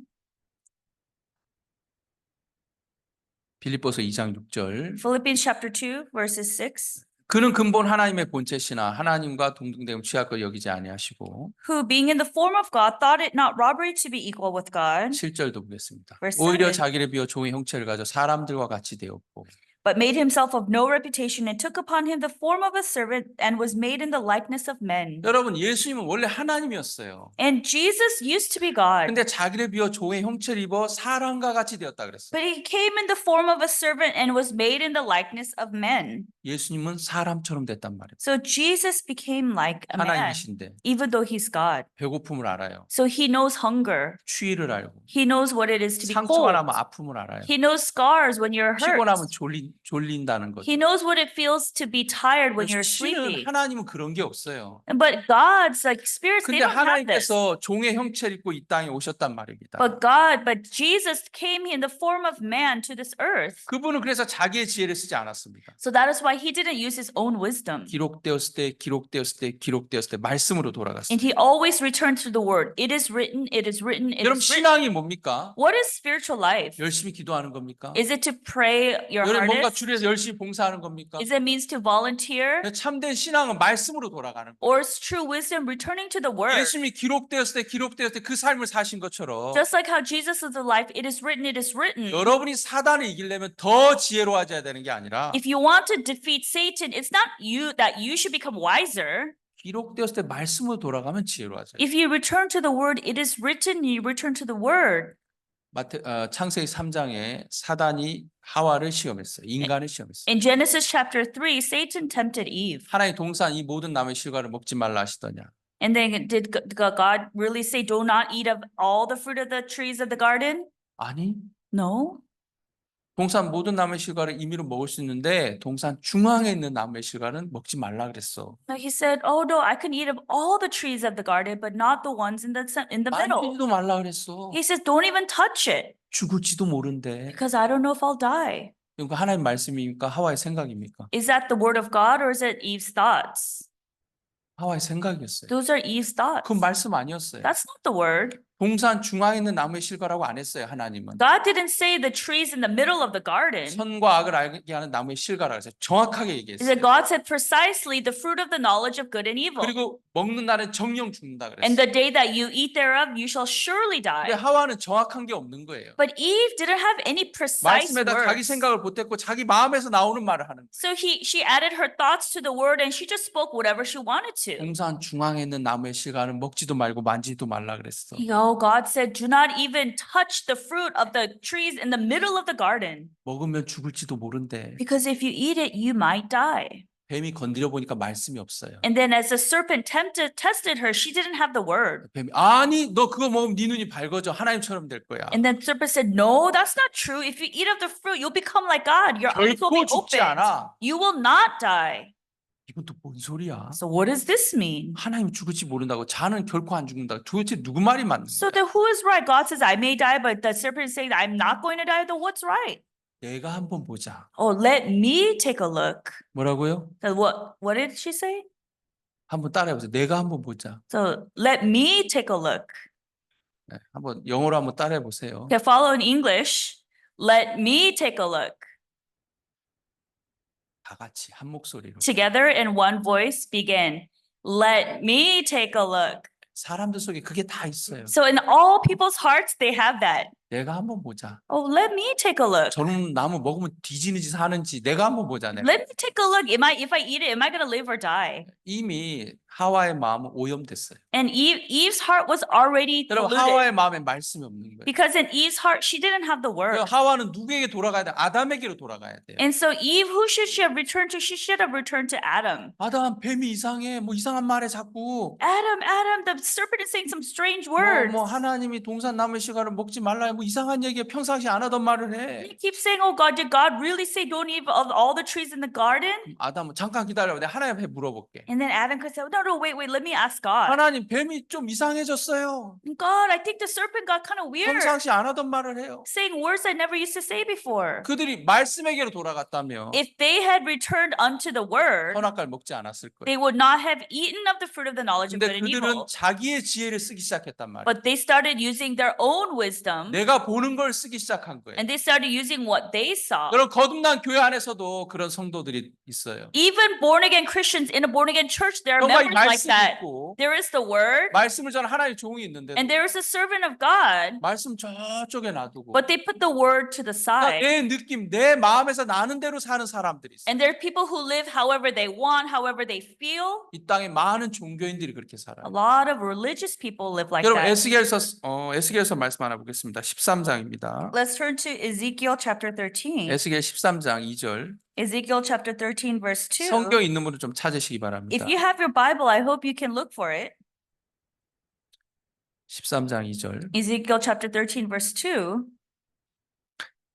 빌립보서 2장 6절 Philippians chapter 2, verses 6. 그는 근본 하나님의 본체시나 하나님과 동등됨을 취할 것 여기지 아니하시고 Who, being in the form of God, thought it not robbery to be equal with God, 7절도 보겠습니다. Verse 오히려 7. 자기를 비워 종의 형체를 가져 사람들과 같이 되었고 but made himself of no reputation and took upon him the form of a servant and was made in the likeness of men. 여러분 예수님은 원래 하나님이었어요. And Jesus used to be God, 근데 자기를 비워 종의 형체를 입어 사람과 같이 되었다 그랬어요. but he came in the form of a servant and was made in the likeness of men. 예수님은 사람처럼 됐단 말이에요. So Jesus became like a man, 하나님이신데 even though he's God. 배고픔을 알아요. So he knows hunger. 추위를 알고 He knows what it is to be 상처가 cold. 나면 아픔을 알아요. He knows scars when you're hurt. 피곤하면 졸린다는 거죠. He knows what it feels to be tired when you're 실은 sleepy. 하나님은 그런 게 없어요. But God's like spirits, they 근데 don't have this. 하나님께서 종의 형체를 입고 이 땅에 오셨단 말입니다. But Jesus came in the form of man to this earth. 그분은 그래서 자기의 지혜를 쓰지 않았습니다. So that is why he didn't use his own wisdom. 기록되었을 때 말씀으로 돌아갔어요. And he always returned to the word. It is written, it is written, it 여러분 is written. 신앙이 뭡니까? What is spiritual life? 열심히 기도하는 겁니까? Is it to pray your 여러분 뭔가 this? 주를 위해서 열심히 봉사하는 겁니까? Is it means to volunteer? 참된 신앙은 말씀으로 돌아가는 거예요. Or is true wisdom returning to the word? 예수님이 기록되었을 때 그 삶을 사신 것처럼 Just like how Jesus is alive, it is written, it is written. 여러분이 사단을 이기려면 더 지혜로워져야 되는 게 아니라 If you want to defeat Satan, it's not you that you should become wiser. 기록되었을 때 말씀으로 돌아가면 지혜로워져요. If you return to the word, it is written, you return to the word. 창세기 3장에 사단이 하와를 시험했어요. 인간을 시험했어요. In Genesis chapter 3, Satan tempted Eve. 하나님 동산 이 모든 나무의 실과를 먹지 말라 하시더냐? And then did God really say, do not eat of all the fruit of the trees of the garden? 아니, No. 동산 모든 나무의 실과를 임의로 먹을 수 있는데 동산 중앙에 있는 나무의 실과는 먹지 말라 그랬어. Like he said, oh no, I can eat of all the trees of the garden, but not the ones in the middle. 만지지도 말라 그랬어. He says, don't even touch it 죽을지도 모른대. because I don't know if I'll die. 이거 하나님 말씀입니까? 하와의 생각입니까? Is that the word of God or is it Eve's thoughts? 하와의 생각이었어요. Those are Eve's thoughts. 그 말씀 아니었어요. That's not the word. 동산 중앙에 있는 나무의 실과라고 안 했어요. 하나님은. God didn't say the trees in the middle of the garden. 선과 악을 알게 하는 나무의 실과라고 했어요. 정확하게 He 얘기했어요. said God said precisely the fruit of the knowledge of good and evil. 그리고 먹는 날은 정령 죽는다 And 그랬어요. the day that you eat thereof, you shall surely 근데 die. 하와는 정확한 게 없는 거예요. But Eve didn't have any precise 말씀에다 자기 words. 생각을 보탰고 자기 마음에서 나오는 말을 하는 거예요. So she added her thoughts to the word and she just spoke whatever she wanted to. 동산 중앙에 있는 나무의 실과는 먹지도 말고 만지지도 말라 그랬어. God said, do not even touch the fruit of the trees in the middle of the garden. 먹으면 죽을지도 모른대. Because if you eat it, you might die. 뱀이 건드려 보니까 말씀이 없어요. And then as the serpent tested her, she didn't have the word. 뱀이 아니 너 그거 먹으면 네 눈이 밝아져 하나님처럼 될 거야. And then serpent said, no, that's not true. If you eat of the fruit, you'll become like God. Your eyes will 결코 be 죽지 opened. 않아. You will not die. 이건 또 뭔 소리야? So what does this mean? 하나님 죽을지 모른다고 자는 결코 안 죽는다. 도대체 누구 말이 맞는 So 거야? then who is right? God says, I may die, but the serpent is saying, I'm not going to die. Then what's right? 내가 한번 보자. Oh, let me take a look. 뭐라고요? So what did she say? 한번 따라해보세요. 내가 한번 보자. So let me take a look. 네, 한번 영어로 한번 따라해보세요. Okay, follow in English. Let me take a look. 다 같이 한 목소리로. Together in one voice begin. Let me take a look. 사람들 속에 그게 다 있어요. So in all people's hearts, they have that. 내가 한번 보자. Oh, let me take a look. 저런 나무 먹으면 뒤지는지 사는지 내가 한번 보자. 내가. Let me take a look. If I eat it, am I going to live or die? 이미 하와의 마음은 오염됐어요. And Eve's heart was already 여러분 polluted. 하와의 마음에 말씀이 없는 거예요. Because in Eve's heart, she didn't have the word. 하와는 누구에게 돌아가야 돼? 아담에게로 돌아가야 돼요. And so Eve, who should she have returned to? She should have returned to Adam. 아담 뱀이 이상해. 뭐 이상한 말에 자꾸 Adam, the serpent is saying some strange words. 뭐 하나님이 동산 나무 실과를 먹지 말라. 뭐 이상한 얘기에 평상시 안 하던 말을 해. He keeps saying, oh God, did God really say don't eat of all the trees in the garden? 아담은 잠깐 기다려. 내가 하나님 앞에 물어볼게. And then Adam could say, no, wait, let me ask God. 하나님 뱀이 좀 이상해졌어요. God, I think the serpent got kind of weird, 평상시 안 하던 말을 해요. saying words I never used to say before. 그들이 말씀에게로 돌아갔다면 If they had returned unto the word, 선악과를 먹지 않았을 거예요. they would not have eaten of the fruit of the knowledge of 근데 good and evil. 그들은 자기의 지혜를 쓰기 시작했단 말이에요. But they started using their own wisdom, 내가 보는 걸 쓰기 시작한 거예요. and they started using what they saw. 여러분 거듭난 교회 안에서도 그런 성도들이 있어요. Even born again Christians in a born again church, there are 정말 members like 말씀이 that. 있고 There is the word, 말씀을 전하는 하나님의 종이 있는데 and there is a servant of God, 말씀 저쪽에 놔두고 but they put the word to the side. 내 느낌, 내 마음에서 나는 대로 사는 사람들이 있어요. And there are people who live however they want, however they feel. 이 땅에 많은 종교인들이 그렇게 A 살아요. lot of religious people live like 여러분 that. 에스겔서 말씀 하나 보겠습니다. 13장입니다. Let's turn to Ezekiel chapter 13. 에스겔 13장 2절. Ezekiel chapter 13 verse 2. 성경 있는 분은 좀 찾으시기 바랍니다. If you have your Bible, I hope you can look for it. 13장 2절. Ezekiel chapter 13 verse 2.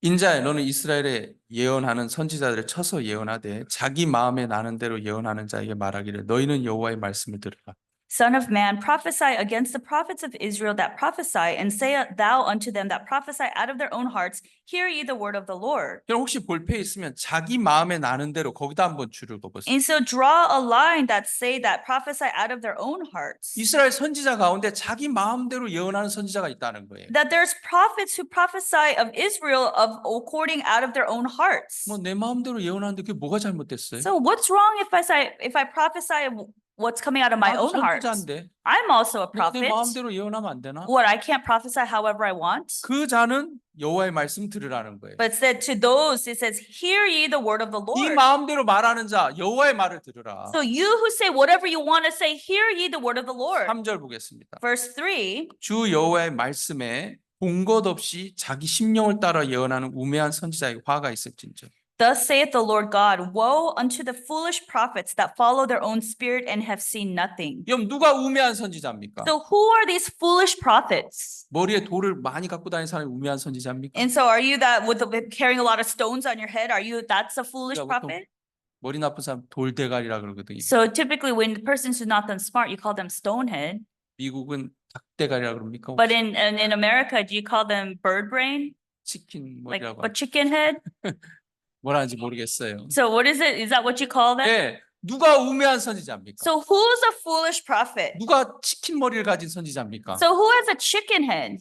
인자야 너는 이스라엘에 예언하는 선지자들을 쳐서 예언하되 자기 마음에 나는 대로 예언하는 자에게 말하기를 너희는 여호와의 말씀을 들으라. Son of man, prophesy against the prophets of Israel that prophesy, and say thou unto them that prophesy out of their own hearts, hear ye the word of the Lord. 그럼 혹시 볼펜 있으면 자기 마음에 나는 대로 거기다 한번 줄을 그어보세요. And so draw a line that say that prophesy out of their own hearts. 이스라엘 선지자 가운데 자기 마음대로 예언하는 선지자가 있다는 거예요. That there's prophets who prophesy of Israel of according out of their own hearts. 뭐 내 마음대로 예언하는데 그게 뭐가 잘못됐어요? So what's wrong if I prophesy what's coming out of my 나도 own heart? 선지자인데 I'm also a 내 prophet. 마음대로 예언하면 안 되나? What, I can't prophesy however I want? 그 자는 여호와의 말씀 들으라는 거예요. But said to those, it says, hear ye the word of the 네 Lord. 마음대로 말하는 자 여호와의 말을 들으라. So you who say whatever you want to say, hear ye the word of the Lord. 3절 보겠습니다. Verse 3, 주 여호와의 말씀에 본 것 없이 자기 심령을 따라 예언하는 우매한 선지자의 화가 있을진저. thus saith the Lord God, woe unto the foolish prophets that follow their own spirit and have seen nothing. 그럼 누가 우매한 선지자입니까? So who are these foolish prophets? 머리에 돌을 많이 갖고 다니는 사람이 우매한 선지자입니까? And so are you that with carrying a lot of stones on your head? Are you that's a foolish 그러니까 보통 prophet? 머리 나쁜 사람 돌대가리라 그러거든요. So typically when the person's not done smart, you call them stonehead. 미국은 닭대가리라 그럽니까? But in America, do you call them bird brain? 치킨 Like 머리라고 a chicken head? 뭐라는지 모르겠어요. So what is it? Is that what you call them? 네, 누가 우매한 선지자입니까? So who's a foolish prophet? 누가 치킨 머리를 가진 선지자입니까? So who has a chicken head?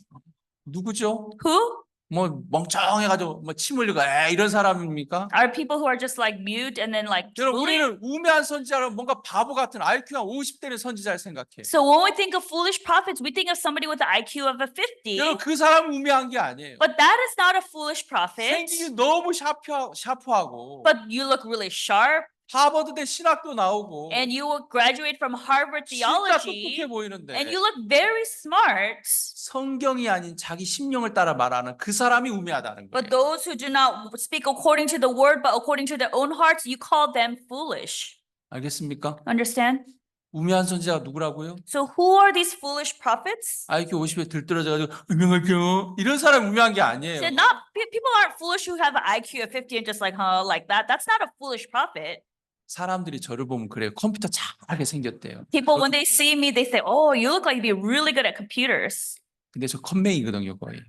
누구죠? Who? 뭐 멍청해가지고 뭐 침 흘리고 이런 사람입니까? Are people who are just like mute and then like 여러분 drooling? 우리는 우매한 선지자를 뭔가 바보 같은 IQ가 50대는 선지자를 생각해. So when we think of foolish prophets, we think of somebody with an IQ of a 50. 여러분 그 사람 우매한 게 아니에요. But that is not a foolish prophet. 생기기 너무 샤프하고 But you look really sharp 하버드대 신학도 나오고 and you will graduate from Harvard 진짜 theology 똑똑해 보이는데 and you look very smart. 성경이 아닌 자기 심령을 따라 말하는 그 사람이 우매하다는 But 거예요. those who do not speak according to the word, but according to their own hearts, you call them foolish. 알겠습니까? Understand? 우매한 선지자가 누구라고요? So who are these foolish prophets? IQ 50에 들떨어져가지고 유명하죠. 이런 사람 우매한 게 아니에요. So people aren't foolish who have an IQ of 50 and just like, huh, like that. That's not a foolish prophet. 사람들이 저를 보면 그래요. 컴퓨터 잘하게 생겼대요. People, when they see me, they say, oh, you look like you'd be really good at computers. 근데 저 컴맹이거든요, 거의.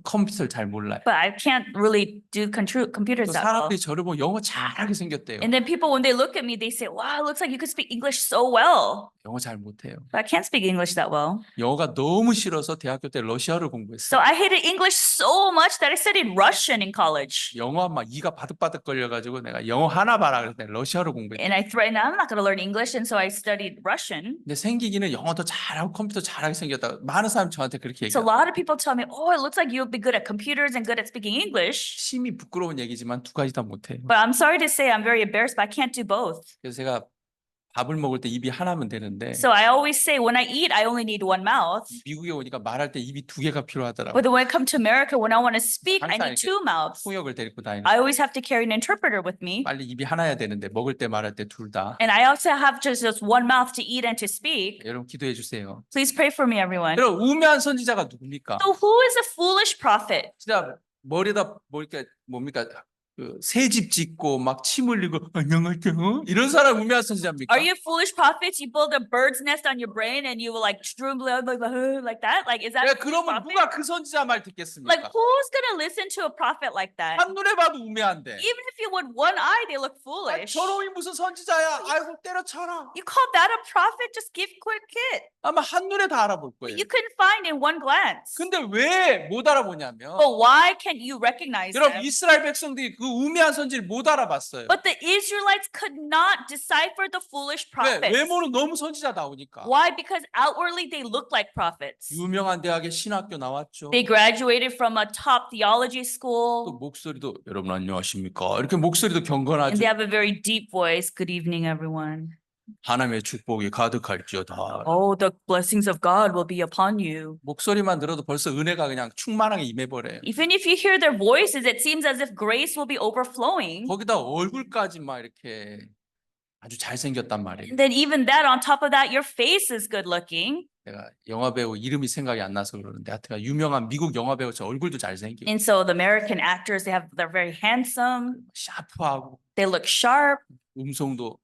컴퓨터를 잘 몰라요. But I can't really do computers 또 that well. 사람들이 저를 보면 영어 잘하게 생겼대요. And then people, when they look at me, they say, wow, it looks like you could speak English so well. 영어 잘 못해요. But I can't speak English that well. 영어가 너무 싫어서 대학교 때 러시아를 공부했어요. So I hated English so much that I studied Russian in college. 영어 막 이가 바득바득 걸려가지고 내가 영어 하나 봐라 그랬더니 러시아로 공부했어요. And I threatened, I'm not going to learn English. And so I studied Russian. 근데 생기기는 영어도 잘하고 컴퓨터 잘하게 생겼다. 많은 사람 저한테 그렇게 So a 얘기해요. lot of people tell me, oh, it looks like you'll be good at computers and good at speaking English. 심히 부끄러운 얘기지만 두 가지 다 못해요. But I'm sorry to say I'm very embarrassed, but I can't do both. 그래서 제가 밥을 먹을 때 입이 하나면 되는데 So I always say when I eat, I only need one mouth. 미국에 오니까 말할 때 입이 두 개가 필요하더라고요. But when I come to America, when I want to speak, I 항상 need 이렇게 two mouths. 통역을 데리고 다니는. I always have to carry an interpreter with me. 빨리 입이 하나야 되는데 먹을 때 말할 때 둘 다. And I also have just one mouth to eat and to speak. 여러분 기도해 주세요. Please pray for me, everyone. 여러분 우매한 선지자가 누굽니까? So who is a foolish prophet? 진짜 머리에다 뭡니까? 그 새집 짓고 막 침 흘리고 안녕하세요 이런 사람 우매한 선지자입니까? Are you foolish prophets? You build a bird's nest on your brain and you will like stream like that? Like is that 왜 a foolish 그러면 prophet? 누가 그 선지자 말 듣겠습니까? Like who's gonna listen to a prophet like that? 한눈에 봐도 우매한데. Even if you would one eye, they look 아, foolish. 저놈이 무슨 선지자야? 아이고 때려쳐라. You call that a prophet? Just give quick hit. 아마 한눈에 다 알아볼 거예요. You couldn't find in one glance. 근데 왜 못 알아보냐면 But why can't you recognize 여러분 them? 이스라엘 백성들이 그 우매한 선지를 못 알아봤어요. But the Israelites could not decipher the foolish 왜? prophets. 외모는 너무 선지자 나오니까. Why? Because outwardly they look like prophets. 유명한 대학에 신학교 나왔죠. They graduated from a top theology 또 school. 목소리도 여러분 안녕하십니까? 이렇게 목소리도 And 경건하죠. they have a very deep voice. Good evening, everyone. 하나님의 축복이 가득할지어다. Oh, the blessings of God will be upon you. 목소리만 들어도 벌써 은혜가 그냥 충만하게 임해버려요. Even if you hear their voices, it seems as if grace will be overflowing. 거기다 얼굴까지 막 이렇게 아주 잘생겼단 말이에요. And then even that, on top of that, your face is good looking. 내가 영화배우 이름이 생각이 안 나서 그러는데 하여튼 유명한 미국 영화배우 저 얼굴도 잘생기고 And so the American actors, they're very handsome. 샤프하고 They look sharp. 음성도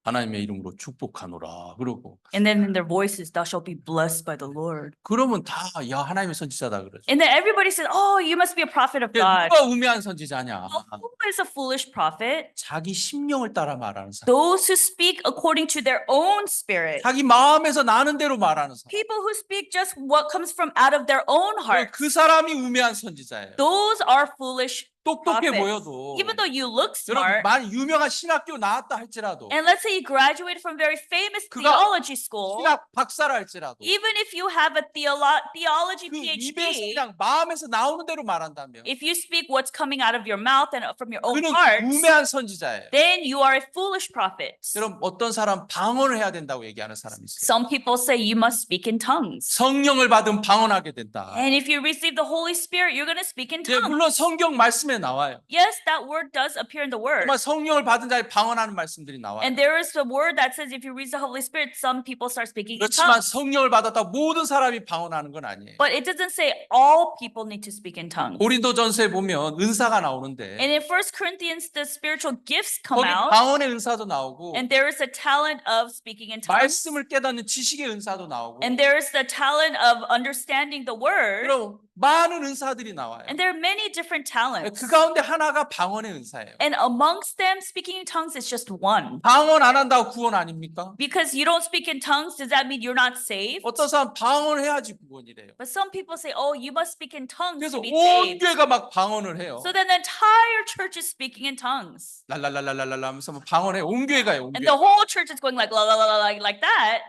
하나님의 이름으로 축복하노라 그러고 And then in their voices, thou shalt be blessed by the Lord. 그러면 다 야 하나님의 선지자다 그러죠. And then everybody says, oh, you must be a prophet of 이게 God. 누가 우매한 선지자냐? Well, who is a foolish prophet? 자기 심령을 따라 말하는 사람. Those who speak according to their own spirit. 자기 마음에서 나는 대로 말하는 사람. People who speak just what comes from out of their own heart. 그 사람이 우매한 선지자예요. Those are foolish 똑똑해 prophets. 보여도 Even though you look 여러분 smart, 많이 유명한 신학교 나왔다 할지라도 and let's say you graduated from very famous 그가 theology school, 신학 박사라 할지라도 even if you have a theology 그 입에서 PhD, 그냥 마음에서 나오는 대로 말한다면 if you speak what's coming out of your mouth and from your own 그는 heart, 우매한 선지자예요. then you are a foolish prophet. 여러분 어떤 사람 방언을 해야 된다고 얘기하는 사람이 있어요. Some people say you must speak in tongues. 성령을 받으면 방언하게 된다. And if you receive the Holy Spirit, you're going to speak in 예, tongues. 물론 성경 말씀에 나와요. Yes, that word does appear in the word. 정말 성령을 받은 자에 방언하는 말씀들이 나와요. And there is a word that says if you receive the Holy Spirit, some people start speaking in 그렇지만 tongues. 성령을 받았다 모든 사람이 방언하는 건 아니에요. But it doesn't say all people need to speak in tongues. 고린도전서에 보면 은사가 나오는데 And in 1 Corinthians, the spiritual gifts come 거기 out. 방언의 은사도 나오고 And there is a talent of speaking in tongues. 말씀을 깨닫는 지식의 은사도 나오고 And there is the talent of understanding the word. 그럼 많은 은사들이 나와요. And there are many different talents. 그 가운데 하나가 방언의 은사예요. And amongst them, speaking in tongues is just one. 방언 안 한다고 구원 아닙니까? Because you don't speak in tongues, does that mean you're not saved? 어떤 사람 방언해야지 구원이래요. But some people say, oh, you must speak in tongues 그래서 to be 온 saved. 교회가 막 방언을 해요. So then the entire church is speaking in tongues. 랄랄랄랄랄랄 하면서 뭐 방언해 온 교회가요. 온 And 교회. the whole church is going like, la, la, la, la, like that.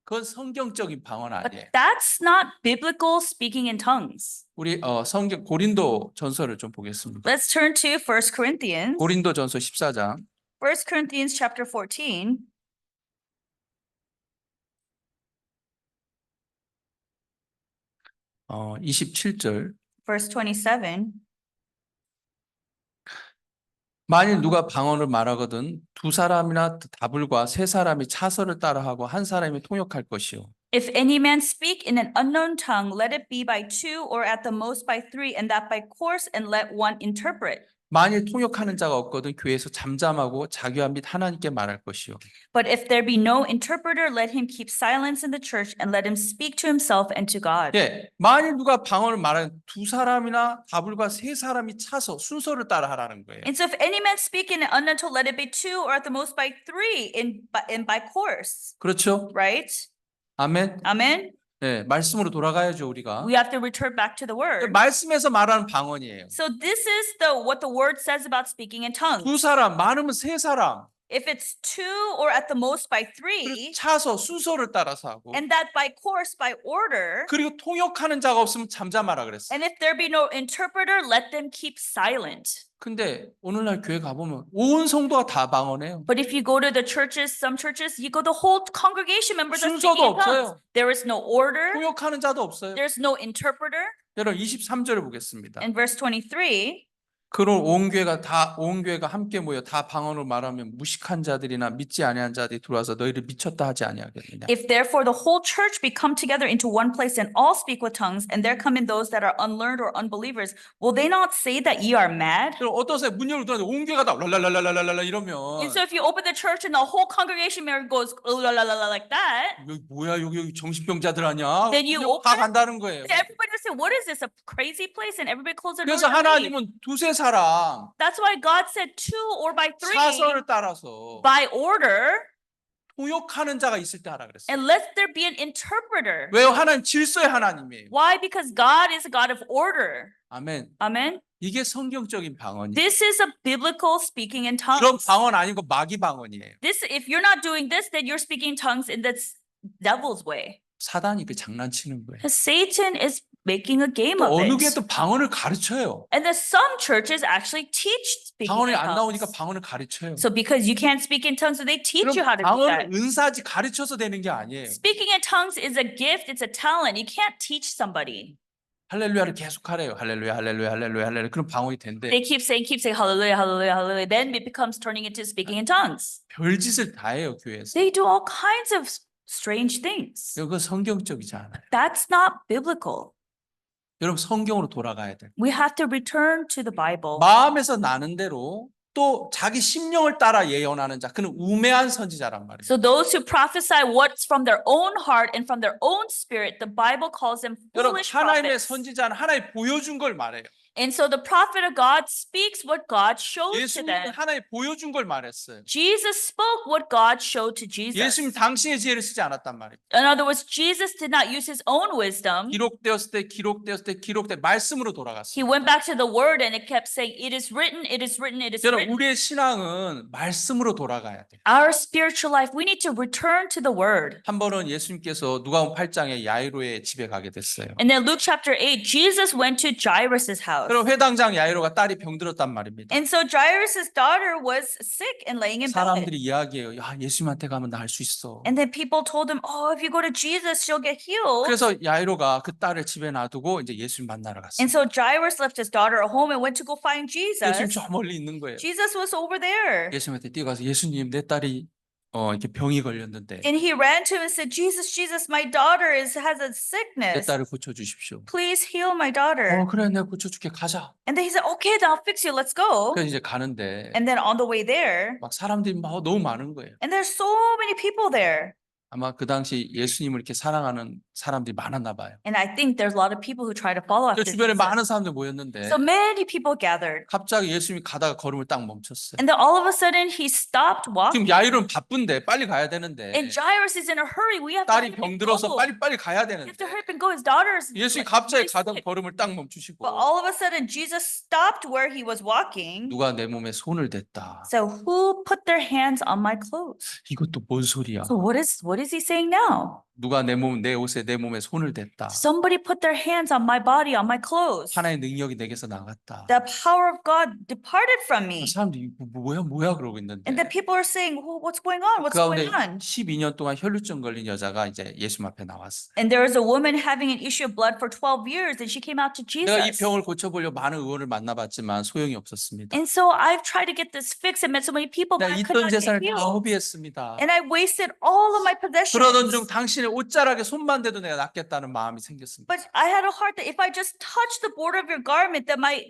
그건 성경적인 방언 But 아니에요. that's not biblical speaking in tongues. 우리 성경 고린도 전서를 좀 보겠습니다. Let's turn to 1 Corinthians. 고린도 전서 14장 1 Corinthians chapter 14. 27절. Verse 27. 만일 누가 방언을 말하거든 두 사람이나 다불과 세 사람이 차서를 따라하고 한 사람이 통역할 것이요. If any man speak in an unknown tongue, let it be by two or at the most by three, and that by course, and let one interpret. 만일 통역하는 자가 없거든 교회에서 잠잠하고 자기와 및 하나님께 말할 것이요. But if there be no interpreter, let him keep silence in the church, and let him speak to himself and to God. 예, 만일 누가 방언을 말하는 두 사람이나 다불과 세 사람이 차서 순서를 따라 하라는 거예요. And so if any man speak in an unknown tongue, let it be two or at the most by three in by course. 그렇죠? Right? 아멘. Amen? 예, 말씀으로 돌아가야죠 우리가. We have to return back to the word. 말씀에서 말하는 방언이에요. So this is what the word says about speaking in tongues. 두 사람, 많으면 세 사람. If it's two or at the most by 그리고 three, 차서 순서를 따라서 하고. and that by course, by order, 그리고 통역하는 자가 없으면 잠잠하라 그랬어요. and if there be no interpreter, let them keep silent. 근데 오늘날 교회 가보면 온 성도가 다 방언해요. But if you go to the churches, some churches, you go, the whole congregation members are 순서도 speaking in tongues. 없어요. There is no order. 통역하는 자도 없어요. There's no interpreter. 여러분 23절을 보겠습니다. In verse 23, 그런 온 교회가 함께 모여 다 방언으로 말하면 무식한 자들이나 믿지 아니한 자들이 들어와서 너희를 미쳤다 하지 아니하겠느냐. if therefore the whole church be come together into one place and all speak with tongues, and there come in those that are unlearned or unbelievers, will they not say that ye are mad? 그럼 어떤 사람 문 열고 들어왔는데 온 교회가 다 랄랄랄랄랄랄라 이러면 And so if you open the church and the whole congregation member goes la la la la like that, 여기 뭐야 여기 정신병자들 아니야? Then you 그냥 다 간다는 거예요. everybody will say, what is this, a crazy place? And everybody close their doors. 그래서 and leave. 하나님은 두세 사람 That's why God said two or by three, 차서를 따라서 by order, 통역하는 자가 있을 때 하라 그랬어요. and let there be an interpreter. 왜요? 하나님 질서의 하나님이에요. Why? Because God is a God of order. 아멘. Amen. 이게 성경적인 방언이에요. This is a biblical speaking in 그런 tongues. 방언 아니고 마귀 방언이에요. This, if you're not doing this, then you're speaking tongues in the devil's way. 사단이 그 장난치는 거예요. Because Satan is making a game 또 of 어느 it. 교회 또 방언을 가르쳐요. And then some churches actually teach speaking 방언이 in 안 나오니까 tongues. 방언을 가르쳐요. So because you can't speak in tongues, so they teach you how 그럼 to do that. 방언은 은사지 가르쳐서 되는 게 아니에요. Speaking in tongues is a gift, it's a talent. You can't teach somebody. 할렐루야를 계속 하래요. 할렐루야, 할렐루야, 할렐루야, 할렐루야. 그럼 방언이 된대. They keep saying hallelujah, hallelujah, hallelujah. Then it becomes turning into speaking in tongues. 별짓을 다 해요, 교회에서. They do all kinds of strange things. 그건 성경적이지 않아요. That's not biblical. 여러분 성경으로 돌아가야 돼요. We have to return to the Bible. 마음에서 나는 대로 또 자기 심령을 따라 예언하는 자, 그는 우매한 선지자란 말이에요. So those who prophesy what's from their own heart and from their own spirit, the Bible calls them 여러분, foolish 하나님의 prophets. 선지자는 하나님 보여준 걸 말해요. And so the prophet of God speaks what God shows to 예수님은 them. 하나님 보여준 걸 말했어요. Jesus spoke what God showed to Jesus. 예수님 당신의 지혜를 쓰지 않았단 말이에요. In other words, Jesus did not use his own wisdom. 기록되었을 때 말씀으로 He 돌아갔어요. went back to the word and it kept saying, it is written, it is written, it is 여러분, written. 우리의 신앙은 말씀으로 돌아가야 돼요. Our spiritual life, we need to return to the word. 한 번은 예수님께서 누가복음 8장에 야이로의 집에 가게 됐어요. And then Luke chapter 8, Jesus went to Jairus' house. 그럼 회당장 야이로가 딸이 병들었단 말입니다. And so Jairus' daughter was sick and laying in bed. 사람들이 이야기해요. 야, 예수님한테 가면 나을 수 있어. And then people told him, oh, if you go to Jesus, she'll get healed. 그래서 야이로가 그 딸을 집에 놔두고 이제 예수님 만나러 갔어요. And so Jairus left his daughter at home and went to go find 예수님 Jesus. 저 멀리 있는 거예요. Jesus was over there. 예수님한테 뛰어가서 예수님 내 딸이 이렇게 병이 걸렸는데 And he ran to him and said, Jesus, Jesus, my daughter has a 내 sickness. 딸을 고쳐주십시오. Please heal my daughter. 그래 내가 고쳐줄게 가자. And then he said, okay, then I'll fix you. Let's go. 그래서 이제 가는데 And then on the way there, 막 사람들이 막 너무 많은 거예요. and there's so many people there. 아마 그 당시 예수님을 이렇게 사랑하는 사람들이 많았나 봐요. And I think there's a lot of people who try to follow 그 after 주변에 Jesus. 많은 사람들 모였는데 So many people gathered. 갑자기 예수님이 가다가 걸음을 딱 멈췄어요. And then all of a sudden he stopped walking. 지금 야이로는 바쁜데 빨리 가야 되는데 And Jairus is in a hurry. We have to 딸이 hurry and 병들어서 go. 빨리 가야 We have 되는데 to hurry up and go. His daughter is 예수님이 like, 갑자기 really 가다가 sick. 걸음을 딱 멈추시고 But all of a sudden Jesus stopped where he was walking. 누가 내 몸에 손을 댔다. So who put their hands on my clothes? 이것도 뭔 소리야? So what is he saying now? 누가 내 옷에 내 몸에 손을 댔다. Somebody put their hands on my body, on my clothes. 하나의 능력이 내게서 나갔다. The power of God departed from me. 사람들이 뭐야 그러고 있는데 And then people are saying, well, what's going on? 그 What's going 가운데 on? 12년 동안 혈루증 걸린 여자가 이제 예수님 앞에 나왔어요. And there was a woman having an issue of blood for 12 years and she came out to 내가 이 Jesus. 병을 고쳐보려 많은 의원을 만나봤지만 소용이 없었습니다. And so I've tried to get this fixed and met so many people, but 내가 I could 있던 not get 재산을 다 healed. 허비했습니다. And I wasted all of my possessions. 그러던 중 당신의 옷자락에 손만 대도 내가 낫겠다는 마음이 생겼습니다. But I had a heart that if I just touched the border of your garment, that my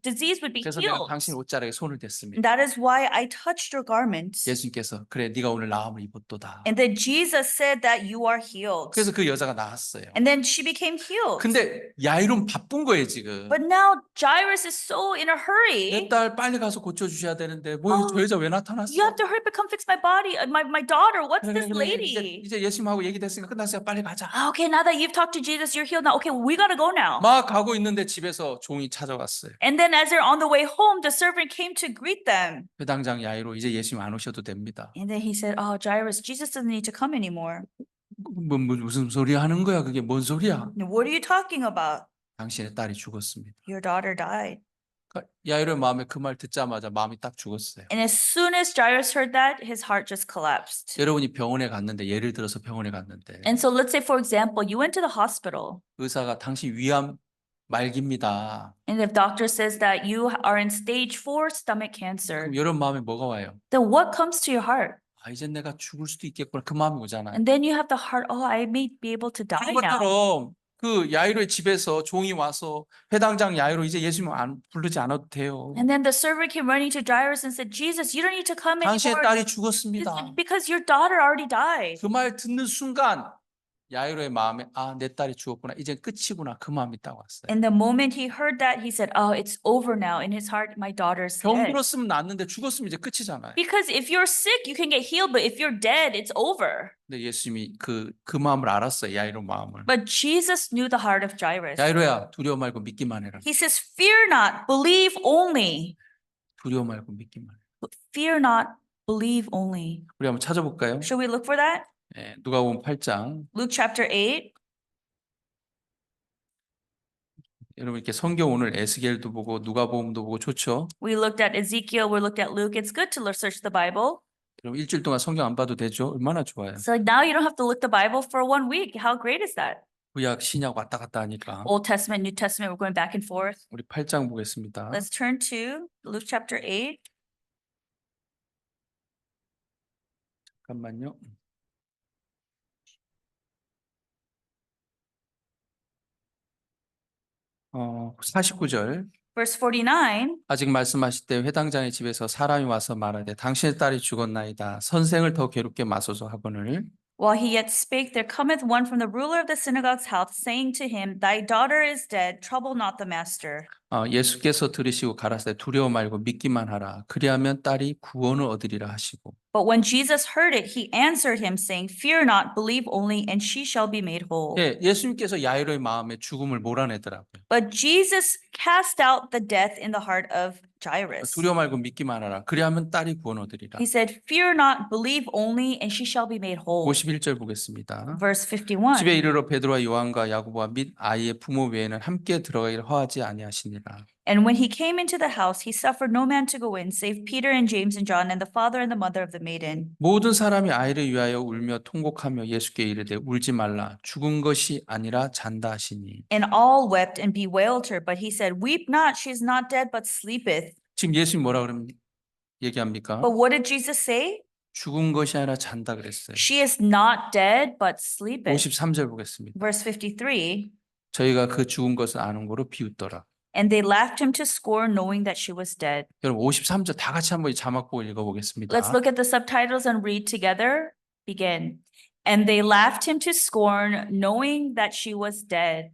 disease would be 그래서 내가 healed. 당신 옷자락에 손을 댔습니다. And that is why I touched your garment. 예수님께서 그래 네가 오늘 나음을 입었도다. And then Jesus said that you are healed. 그래서 그 여자가 나았어요. And then she became healed. 근데 야이로는 바쁜 거예요 지금. But now Jairus is so in a hurry. 내 딸 빨리 가서 고쳐주셔야 되는데 저 여자 왜 나타났어? You have to hurry up and come fix my body, my daughter. What's 그래, this 그래, lady? 이제 예수님하고 얘기됐으니까 끝났어요. 빨리 가자. Okay, now that you've talked to Jesus, you're healed now. Okay, we gotta go now. 막 가고 있는데 집에서 종이 찾아왔어요. And then as they're on the way home, the servant came to greet them. 회당장 야이로 이제 예수님 안 오셔도 됩니다. And then he said, oh, Jairus, Jesus doesn't need to come anymore. 무슨 소리 하는 거야? 그게 뭔 소리야? What are you talking about? 당신의 딸이 죽었습니다. Your daughter died. 그러니까 야이로의 마음에 그 말 듣자마자 마음이 딱 죽었어요. And as soon as Jairus heard that, his heart just collapsed. 여러분이 병원에 갔는데 예를 들어서 병원에 갔는데 And so let's say, for example, you went to the hospital 의사가 당신 위암 말기입니다. and the doctor says that you are in stage 4 stomach cancer. 그럼 여러분 마음에 뭐가 와요? Then what comes to your heart? 이제 내가 죽을 수도 있겠구나 그 마음이 오잖아요. And then you have the heart, oh, I may be able to die 그런 now. 것처럼 그 야이로의 집에서 종이 와서 회당장 야이로 이제 예수님 안 부르지 않아도 돼요. And then the servant came running to Jairus and said, Jesus, you don't need to come 당신의 anymore. 딸이 It's 죽었습니다. because your daughter already died. 그 말 듣는 순간 야이로의 마음에 내 딸이 죽었구나. 이제 끝이구나. 그 마음이 딱 왔어요. And the moment he heard that, he said, oh, it's over now. In his heart, my daughter's dead. 병들었으면 낫는데 죽었으면 이제 끝이잖아요. Because if you're sick, you can get healed. But if you're dead, it's over. 근데 예수님이 그 마음을 알았어요. 야이로 마음을. But Jesus knew the heart of Jairus. 야이로야 두려워 말고 믿기만 해라. He says, fear not, believe only. 두려워 말고 믿기만 해라. Fear not, believe only. 우리 한번 찾아볼까요? Should we look for that? 누가복음 8장. Luke chapter 8. 여러분 이렇게 성경 오늘 에스겔도 보고 누가복음도 보고 좋죠? We looked at Ezekiel, we looked at Luke. It's good to search the Bible. 여러분 일주일 동안 성경 안 봐도 되죠? 얼마나 좋아요. So now you don't have to look the Bible for 1 week. How great is that? 구약 신약 왔다 갔다 하니까. Old Testament, New Testament, we're going back and forth. 우리 8장 보겠습니다. Let's turn to Luke chapter 8. 잠깐만요. 어, 49절. Verse 49, 아직 말씀하실 때 회당장의 집에서 사람이 와서 말하되 당신의 딸이 죽었나이다. 선생을 더 괴롭게 마소서 하거늘 while he yet spake, there cometh one from the ruler of the synagogue's house, saying to him, Thy daughter is dead, trouble not the master. 예수께서 들으시고 가라사대 두려워 말고 믿기만 하라. 그리하면 딸이 구원을 얻으리라 하시고 But when Jesus heard it, he answered him, saying, Fear not, believe only, and she shall be made whole. 예수님께서 야이로의 마음에 죽음을 몰아내더라고요. But Jesus cast out the death in the heart of Jairus. 두려워 말고 믿기만 하라. 그리하면 딸이 구원 얻으리라. He said, Fear not, believe only, and she shall be made whole. 51절 보겠습니다. Verse 집에 51. 이르러 베드로와 요한과 야고보와 및 아이의 부모 외에는 함께 들어가기를 허하지 아니하시니라. And when he came into the house, he suffered no man to go in, save Peter and James and John, and the father and the mother of the maiden. 모든 사람이 아이를 위하여 울며 통곡하며 예수께 이르되 울지 말라. 죽은 것이 아니라 잔다 하시니. And all wept and bewailed her, but he said, Weep not, she is not dead, but sleepeth. 지금 예수님 뭐라 얘기합니까? But what did Jesus say? 죽은 것이 아니라 잔다 그랬어요. She is not dead, but sleepeth. 53절 보겠습니다. Verse 53. 저희가 그 죽은 것을 아는 거로 비웃더라. And they laughed him to scorn, knowing that she was dead. 여러분 53절 다 같이 한번 이 자막 보고 읽어보겠습니다. Let's look at the subtitles and read together. Begin. And they laughed him to scorn, knowing that she was dead.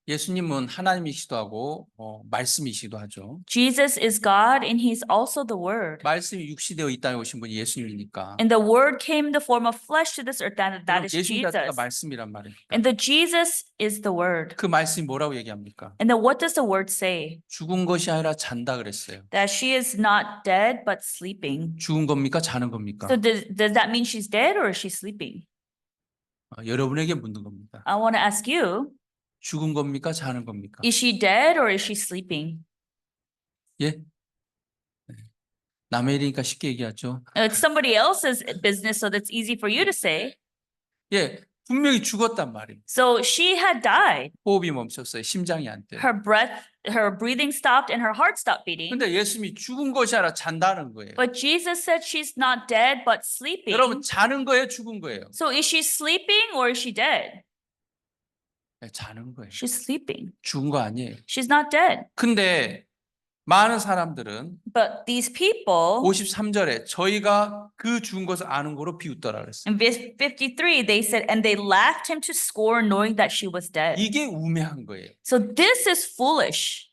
예수님은 하나님이시기도 하고 말씀이시기도 하죠. Jesus is God and he's also the Word. 말씀이 육시되어 이 땅에 오신 분이 예수님이니까. And the Word came in the form of flesh to this earth. That is 예수님 자체가 Jesus. 말씀이란 말이니까. And the Jesus is the Word. 그 말씀이 뭐라고 얘기합니까? And then what does the Word say? 죽은 것이 아니라 잔다 그랬어요. That she is not dead but sleeping. 죽은 겁니까? 자는 겁니까? So does that mean she's dead or is she sleeping? 여러분에게 묻는 겁니다. I want to ask you, 죽은 겁니까? 자는 겁니까? is she dead or is she sleeping? 예? 네. 남의 일이니까 쉽게 얘기하죠. It's somebody else's business, so that's easy for you to say. 분명히 죽었단 말이에요. So she had died. 호흡이 멈췄어요. 심장이 안 뛰어요. Her breathing stopped and her heart stopped beating. 근데 예수님이 죽은 것이 아니라 잔다는 거예요. But Jesus said she's not dead but sleeping. 여러분 자는 거예요? 죽은 거예요? So is she sleeping or is she dead? 자는 거예요. She's sleeping. 죽은 거 아니에요. She's not dead. 근데 많은 사람들은 But these people, 53절에 저희가 그 죽은 것을 아는 거로 비웃더라 그랬어요. in verse 53, they said, and they laughed him to scorn, knowing that she was dead. 이게 우매한 거예요. So this is foolish.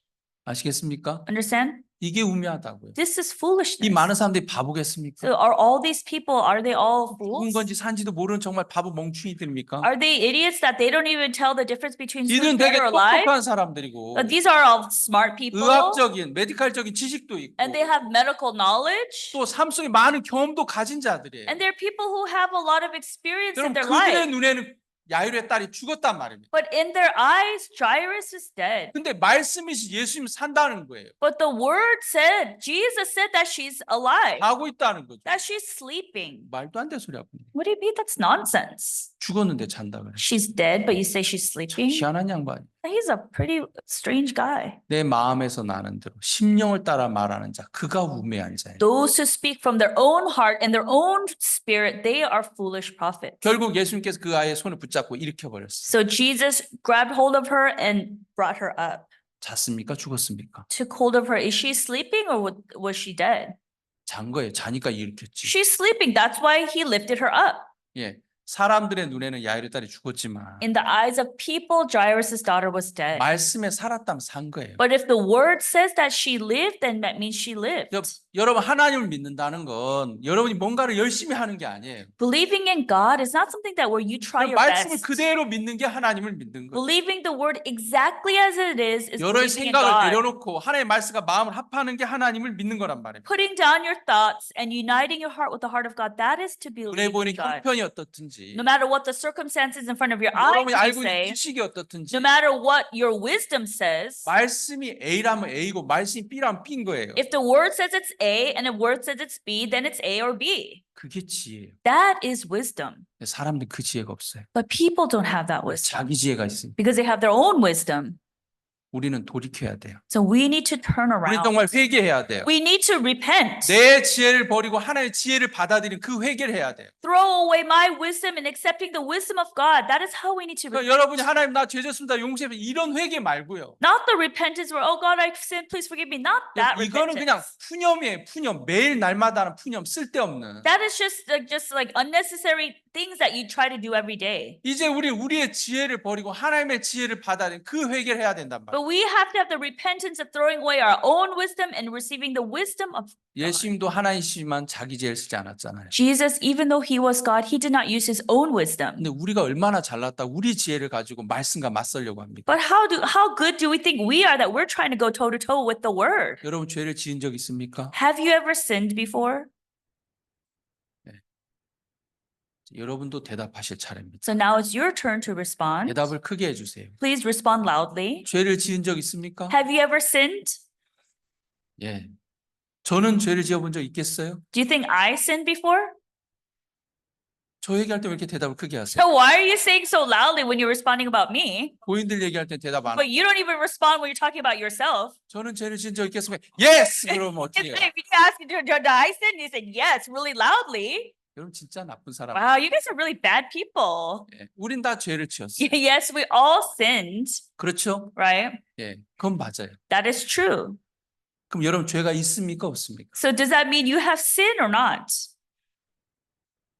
아시겠습니까? Understand? 이게 우매하다고요. This is 이 foolishness. 많은 사람들이 바보겠습니까? So are all these people, are they all 죽은 fools? 건지 산지도 모르는 정말 바보 멍충이들입니까? Are they idiots that they don't even tell the difference between 이들은 sleep 되게 or alive? 똑똑한 사람들이고 These are all smart people, 의학적인 메디칼적인 지식도 있고 and they have medical knowledge, 또 삶 속에 많은 경험도 가진 자들이에요. and they're people who have a lot of experience in 여러분 their 그들의 life. 눈에는 야이로의 딸이 죽었단 말입니다. But in their eyes, Jairus is dead. 근데 말씀이시 예수님 산다는 거예요. But the word said, Jesus said that she's alive, 자고 있다는 거죠. that she's sleeping. 말도 안 되는 소리 하고 있는 거예요. What do you mean? That's nonsense. 죽었는데 잔다 그래요. She's dead, but you say she's 참 sleeping? 희한한 양반이에요. He's a pretty strange guy. 내 마음에서 나는 대로 심령을 따라 말하는 자 그가 우매한 자예요. Those who speak from their own heart and their own spirit, they are foolish prophets. 결국 예수님께서 그 아이의 손을 붙잡고 일으켜 버렸어요. So Jesus grabbed hold of her and brought her up. 잤습니까? 죽었습니까? Took hold of her. Is she sleeping or was she dead? 잔 거예요. 자니까 일으켰지. She's sleeping. That's why he lifted her up. 예. 사람들의 눈에는 야이로의 딸이 죽었지만 In the eyes of people, Jairus' daughter was dead. 말씀에 살았다면 산 거예요. But if the word says that she lived, then that means she lived. 여러분 하나님을 믿는다는 건 여러분이 뭔가를 열심히 하는 게 아니에요. Believing in God is not something that where you try your 말씀을 best. 그대로 믿는 게 하나님을 믿는 거예요. Believing the word exactly as it is 여러의 believing in 생각을 God. 내려놓고 하나님의 말씀과 마음을 합하는 게 하나님을 믿는 거란 말이에요. Putting down your thoughts and uniting your heart with the heart of God, that is to believe 눈에 in 보이는 God. 형편이 어떻든지 No matter what the circumstances in front of your eyes 여러분이 may 알고 있는 say, 지식이 어떻든지 no matter what your wisdom says, 말씀이 A라면 A고 말씀이 B라면 B인 거예요. if the word says it's A and the word says it's B, then it's A or B. 그게 지혜예요. That is wisdom. 사람들 그 지혜가 없어요. But people don't have that wisdom 자기 지혜가 있습니다. because they have their own wisdom. 우리는 돌이켜야 돼요. So we need to turn 우리는 around. 정말 회개해야 돼요. We need to repent. 내 지혜를 버리고 하나님의 지혜를 받아들이는 그 회개를 해야 돼요. Throw away my wisdom and accepting the wisdom of God. That is how we need to 그러니까 repent. 여러분이 하나님 나 죄졌습니다 용서해 이런 회개 말고요. Not the repentance where, oh God, I've sinned, please forgive me. Not that 이거는 그냥 repentance. 푸념이에요. 푸념. 매일 날마다 하는 푸념 쓸데없는. That is just like unnecessary things that you try to do every day. 이제 우리의 지혜를 버리고 하나님의 지혜를 받아들이는 그 회개를 해야 된단 말이에요. But we have to have the repentance of throwing away our own wisdom and receiving the wisdom of God. 예수님도 하나님이시지만 자기 지혜를 쓰지 않았잖아요. Jesus, even though he was God, he did not use his own wisdom. 근데 우리가 얼마나 잘났다 우리 지혜를 가지고 말씀과 맞서려고 합니까? But how good do we think we are that we're trying to go toe to toe with the word? 여러분 죄를 지은 적 있습니까? Have you ever sinned before? 여러분도 대답하실 차례입니다. So now it's your turn to respond. 대답을 크게 해주세요. Please respond loudly. 죄를 지은 적 있습니까? Have you ever sinned? 예. 저는 죄를 지어본 적 있겠어요? Do you think I sinned before? 저 얘기할 때 왜 이렇게 대답을 크게 하세요? So why are you saying so loudly when you're responding about me? 고인들 얘기할 때 대답 안 하고 But you don't even respond when you're talking about yourself. 저는 죄를 지은 적 있겠습니까? Yes! 그러면 If 어떻게 해요? you ask you, did I sin? You said yes, really loudly. 여러분 진짜 나쁜 사람. Wow, you guys are really bad people. 예. 우린 다 죄를 지었어요. Yes, we all sinned, 그렇죠? right? 예. 그건 맞아요. That is true. 그럼 여러분 죄가 있습니까? 없습니까? So does that mean you have sin or not?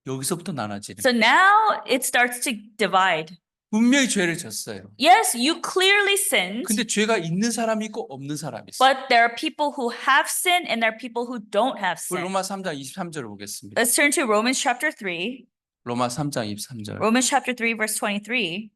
여기서부터 나눠지는. So now it starts to divide. 분명히 죄를 졌어요. Yes, you clearly sinned, 근데 죄가 있는 사람이 있고 없는 사람이 있어요. but there are people who have sin and there are people who don't have 우리 sin. 로마 3장 23절을 보겠습니다. Let's turn to Romans chapter 3. 로마 3장 23절. Romans chapter 3 verse 23.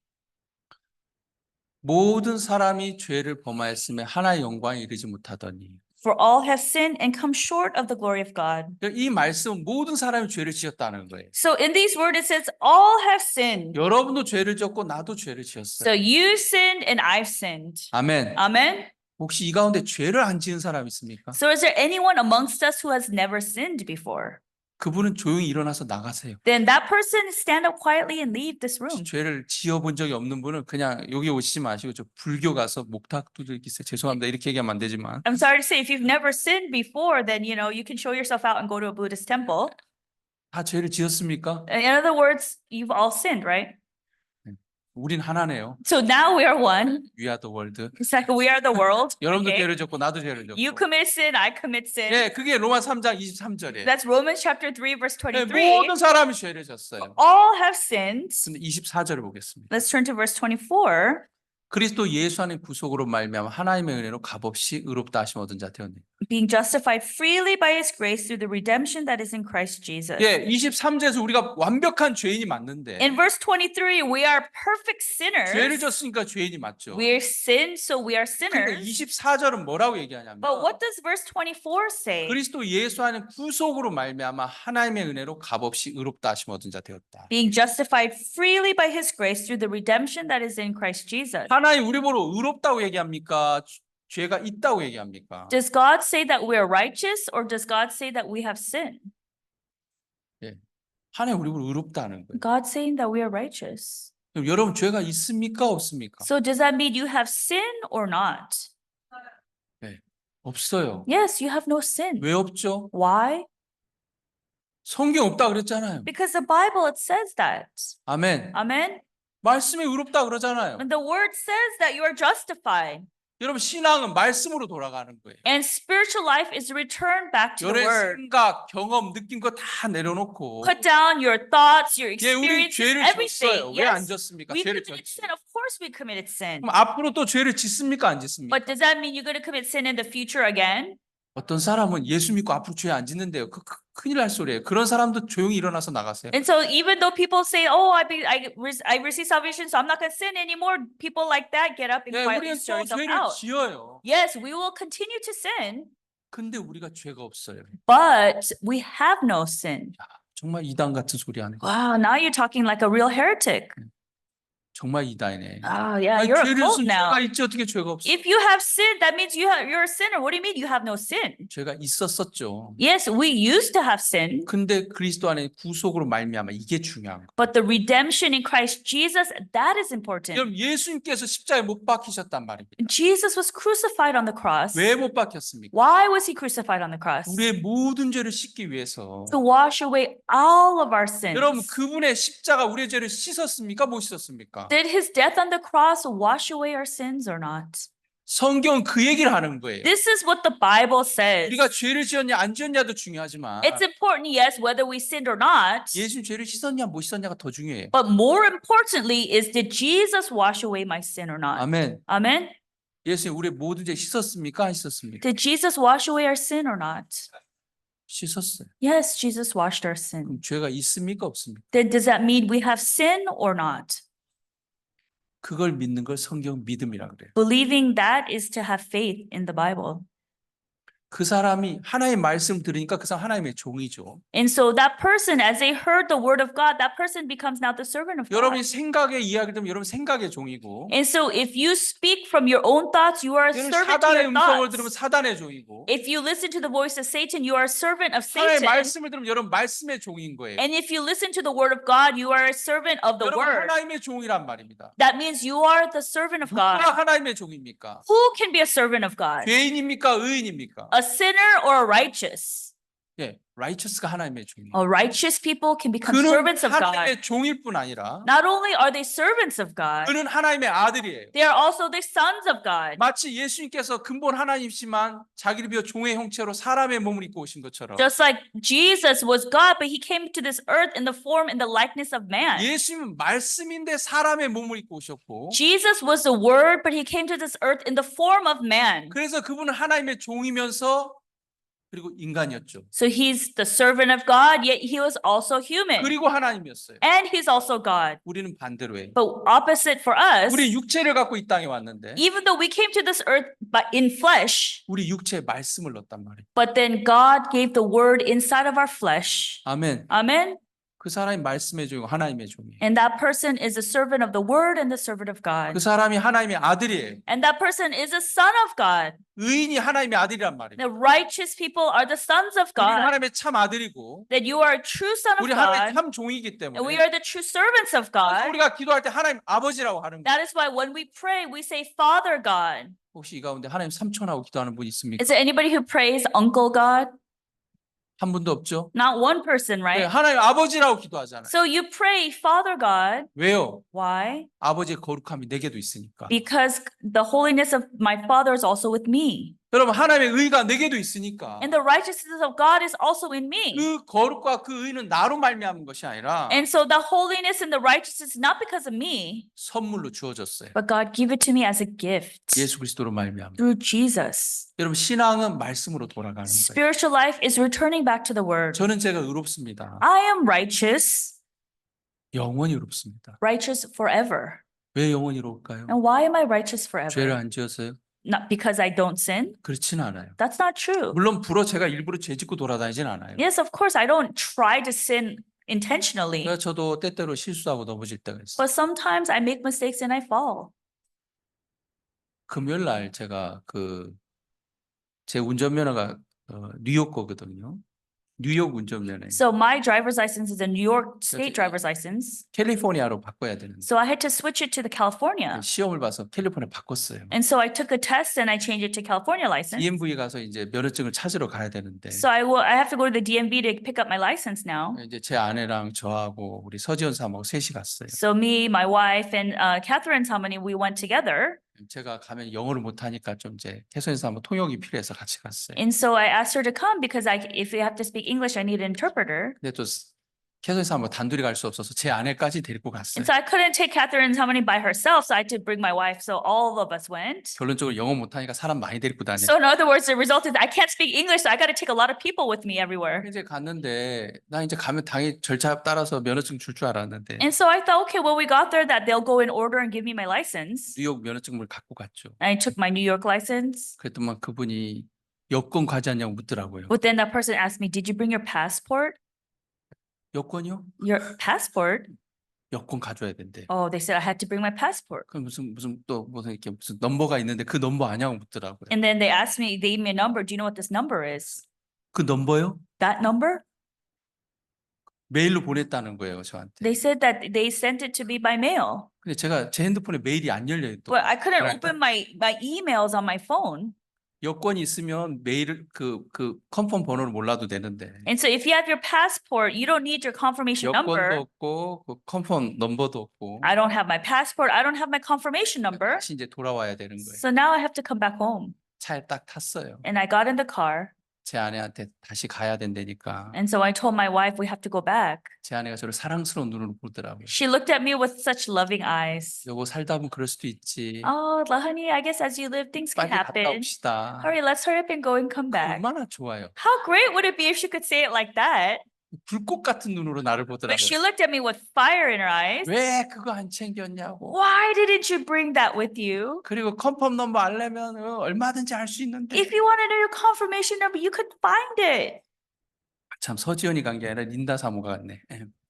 모든 사람이 죄를 범하였으며 하나의 영광에 이르지 못하더니. For all have sinned and come short of the glory of God. 이 말씀은 모든 사람이 죄를 지었다는 거예요. So in these words it says all have sinned. 여러분도 죄를 지었고 나도 죄를 지었어요. So you sinned and I've sinned. 아멘. Amen. 혹시 이 가운데 죄를 안 지은 사람 있습니까? So is there anyone amongst us who has never sinned before? 그분은 조용히 일어나서 나가세요. Then that person stand up quietly and leave this room. 죄를 지어본 적이 없는 분은 그냥 여기 오시지 마시고 저 불교 가서 목탁 두들기세요. 죄송합니다. 이렇게 얘기하면 안 되지만 I'm sorry to say, if you've never sinned before, then you can show yourself out and go to a Buddhist temple. 다 죄를 지었습니까? In other words, you've all sinned, right? 우린 하나네요. So now we are one. We are the world. It's like we are the world. 여러분도 Okay? 죄를 졌고 나도 죄를 졌고. You commit sin, I commit sin. 예, 그게 로마 3장 23절이에요. That's Romans chapter 3, verse 예, 23. 모든 사람이 죄를 졌어요. All have sinned. 근데 24절을 보겠습니다. Let's turn to verse 24. 그리스도 예수 안의 구속으로 말미암아 하나님의 은혜로 값없이 의롭다 하심 얻은 자 되었네. Being justified freely by his grace through the redemption that is in Christ Jesus. 예, 23절에서 우리가 완벽한 죄인이 맞는데 In verse 23, we are perfect sinners. 죄를 졌으니까 죄인이 맞죠. We are sinned, so we are 근데 sinners. 24절은 뭐라고 얘기하냐면 But what does verse 24 say? 그리스도 예수 안에 구속으로 말미암아 하나님의 은혜로 값없이 의롭다 하심 얻은 자 되었다. Being justified freely by his grace through the redemption that is in Christ Jesus. 하나님 우리 보러 의롭다고 얘기합니까? 죄가 있다고 얘기합니까? Does God say that we are righteous or does God say that we have sin? 하나님 우리 보러 의롭다는 거예요. God saying that we are righteous. 그럼 여러분 죄가 있습니까? 없습니까? So does that mean you have sin or not? 없어요. Yes, you have no sin. 왜 없죠? Why? 성경 없다 그랬잖아요. Because the Bible, it says that. 아멘. Amen. 말씀에 의롭다 그러잖아요. And the word says that you are justified. 여러분 신앙은 말씀으로 돌아가는 거예요. And spiritual life is returned back to the 여러분의 word. 생각, 경험, 느낀 거 다 내려놓고 Put down your thoughts, your 예, 우리 experiences, 죄를 everything. 졌어요. 왜 안 Yes, 졌습니까? we 죄를 committed 졌지. sin. Of course we committed sin. 그럼 앞으로 또 죄를 짓습니까? 안 짓습니까? But does that mean you're going to commit sin in the future again? 어떤 사람은 예수 믿고 앞으로 죄 안 짓는데요. 큰일 날 소리예요. 그런 사람도 조용히 일어나서 나가세요. And so even though people say, oh, I receive salvation, so I'm not going to sin anymore, people like that get up and 예, quietly 우리는 stir 또 themselves 죄를 out. 지어요. Yes, we will continue to sin, 근데 우리가 죄가 없어요. but we have no sin. 정말 이단 같은 소리 하는 거예요. Wow, now you're talking like a real heretic. 정말 이다이네. Oh, yeah, 아니, you're a 죄를 cult 지은 now. 죄가 있지 어떻게 죄가 없어? If you have sinned, that means you're a sinner. What do you mean you have no sin? 죄가 있었었죠. Yes, we used to have sin, 근데 그리스도 안에 구속으로 말미암아 이게 중요한 거. but the redemption in Christ Jesus, that is important. 여러분 예수님께서 십자가에 못 박히셨단 말입니다. Jesus was crucified on the cross. 왜 못 박혔습니까? Why was he crucified on the cross? 우리의 모든 죄를 씻기 위해서. To wash away all of our sins. 여러분 그분의 십자가 우리의 죄를 씻었습니까? 못 씻었습니까? Did his death on the cross wash away our sins or not? 성경 그 얘기를 하는 거예요. This is what the Bible says. 우리가 죄를 지었냐 안 지었냐도 중요하지만 It's important, yes, whether we sinned or not. 예수님 죄를 씻었냐 못 씻었냐가 더 중요해요. But more importantly is, did Jesus wash away my sin or not? 아멘. Amen. 예수님 우리의 모든 죄 씻었습니까? 안 씻었습니까? Did Jesus wash away our sin or not? 씻었어요. Yes, Jesus washed our sin. 그럼 죄가 있습니까? 없습니까? Then does that mean we have sin or not? 그걸 믿는 걸 성경 믿음이라 그래요. Believing that is to have faith in the Bible. 그 사람이 하나님의 말씀 들으니까 그 사람 하나님의 종이죠. And so that person, as they heard the word of God, that person becomes now the servant of God. 여러분이 생각의 이야기를 들으면 여러분 생각의 종이고 And so if you speak from your own thoughts, you are a 여러분 servant to 사단의 your 음성을 thoughts. 들으면 사단의 종이고 If you listen to the voice of Satan, you are a servant of 하나님의 Satan. 말씀을 들으면 여러분 말씀의 종인 거예요. And if you listen to the word of God, you are a servant of the 여러분 word. 하나님의 종이란 말입니다. That means you are the servant of 누가 God. 하나님의 종입니까? Who can be a servant of God? 죄인입니까? 의인입니까? A sinner or a righteous? 예, righteous가 하나님의 종이에요. A righteous people can become 그는 servants of God. 하나님의 종일 뿐 아니라 Not only are they servants of God, 그는 하나님의 아들이에요. they are also the sons of God. 마치 예수님께서 근본 하나님이시만 자기를 비워 종의 형체로 사람의 몸을 입고 오신 것처럼 Just like Jesus was God, but he came to this earth in the form and the likeness of man. 예수님은 말씀인데 사람의 몸을 입고 오셨고 Jesus was the word, but he came to this earth in the form of man. 그래서 그분은 하나님의 종이면서 그리고 인간이었죠. So he's the servant of God, yet he was also human. 그리고 하나님이었어요. And he's also God. 우리는 반대로 해요. But opposite for us, 우리 육체를 갖고 이 땅에 왔는데 even though we came to this earth in flesh, 우리 육체에 말씀을 넣었단 말이에요. but then God gave the word inside of our flesh. 아멘. Amen. 그 사람이 말씀의 종이고 하나님의 종이에요. And that person is a servant of the word and the servant of God. 그 사람이 하나님의 아들이에요. And that person is a son of God. 의인이 하나님의 아들이란 말이에요. The righteous people are the sons of 우리는 God. 하나님의 참 아들이고 That you are a true son of 우리 하나님의 God. 참 종이기 And we 때문에 are the true servants of God. 우리가 기도할 때 하나님 아버지라고 하는 거예요. That is why when we pray, we say, Father God. 혹시 이 가운데 하나님 삼촌하고 기도하는 분 있습니까? Is there anybody who prays Uncle God? 한 분도 없죠? Not one person, 네, right? 하나님 아버지라고 기도하잖아요. So you pray, Father God. 왜요? Why? 아버지의 거룩함이 내게도 있으니까. Because the holiness of my Father is also with me. 여러분 하나님의 의가 내게도 있으니까 And the righteousness of God is also in me. 그 거룩과 그 의는 나로 말미암은 것이 아니라 And so the holiness and the righteousness is not because of me, 선물로 주어졌어요. but God gave it to me as a gift 예수 그리스도로 말미암아. through Jesus. 여러분 신앙은 말씀으로 돌아가는 거예요. Spiritual life is returning back to the word. 저는 제가 의롭습니다. I am righteous, 영원히 의롭습니다. righteous forever. 왜 영원히 의로울까요? And why am I righteous 죄를 forever? 안 지었어요? Not because I don't sin. 그렇지는 않아요. That's not true. 물론 불어 제가 일부러 죄 짓고 돌아다니진 않아요. Yes, of course, I don't try to sin intentionally, 그래서 저도 때때로 실수하고 넘어질 때가 있어요. but sometimes I make mistakes and I fall. 금요일 날 제가 제 운전면허가 뉴욕 거거든요. 뉴욕 운전면허. So my driver's license is a New York state driver's license. 캘리포니아로 바꿔야 되는데 So I had to switch it to the California. 시험을 봐서 캘리포니아 바꿨어요. And so I took a test and I changed it to California license. DMV 가서 이제 면허증을 찾으러 가야 되는데 So I have to go to the DMV to pick up my license now. 이제 제 아내랑 저하고 우리 서지연 사모하고 셋이 갔어요. So me, my wife, and Catherine Samani, we went together. 제가 가면 영어를 못하니까 좀 이제 캐서린 사모 통역이 필요해서 같이 갔어요. And so I asked her to come because if we have to speak English, I need an interpreter. 근데 또 캐서린 사모 단둘이 갈 수 없어서 제 아내까지 데리고 갔어요. And so I couldn't take Catherine Samani by herself, so I had to bring my wife. So all of us went. 결론적으로 영어 못하니까 사람 많이 데리고 다녀요. So in other words, the result is I can't speak English, so I got to take a lot of people with me everywhere. 이제 갔는데 나 이제 가면 당연히 절차 따라서 면허증 줄 줄 알았는데 And so I thought, okay, well, we got there that they'll go in order and give me my license. 뉴욕 면허증을 갖고 갔죠. And I took my New York license. 그랬더만 그분이 여권 가져왔냐고 묻더라고요. But then that person asked me, did you bring your passport? 여권이요? Your passport? 여권 가져야 된대. Oh, they said I had to bring my passport. 그 무슨 이렇게 무슨 넘버가 있는데 그 넘버 아냐고 묻더라고요. And then they asked me, they gave me a number. Do you know what this number is? 그 넘버요? That number? 메일로 보냈다는 거예요, 저한테. They said that they sent it to me by mail. 근데 제가 제 핸드폰에 메일이 안 열려요. 또. But I couldn't 그러니까 open my emails on my phone. 여권이 있으면 메일을 그 컨펌 번호를 몰라도 되는데 And so if you have your passport, you don't need your confirmation 여권도 number. 없고 그 컨펌 넘버도 없고 I don't have my passport. I don't have my confirmation number. 다시 이제 돌아와야 되는 거예요. So now I have to come back home. 차에 딱 탔어요. And I got in the car. 제 아내한테 다시 가야 된다니까. And so I told my wife we have to go back. 제 아내가 저를 사랑스러운 눈으로 보더라고요. She looked at me with such loving eyes. 여보 살다 보면 그럴 수도 있지. Oh, honey, I guess as you live, things can 빨리 갔다 happen. 옵시다. Hurry, let's hurry up and go and come back. 얼마나 좋아요. How great would it be if she could say it like that? 불꽃 같은 눈으로 나를 But she 보더라고요. looked at me with fire in her eyes. 왜 그거 안 챙겼냐고. Why didn't you bring that with you? 그리고 컨펌 넘버 알려면 얼마든지 할 수 있는데. If you want to know your confirmation number, you could find it. 참 서지연이 간 게 아니라 린다 사모가 갔네.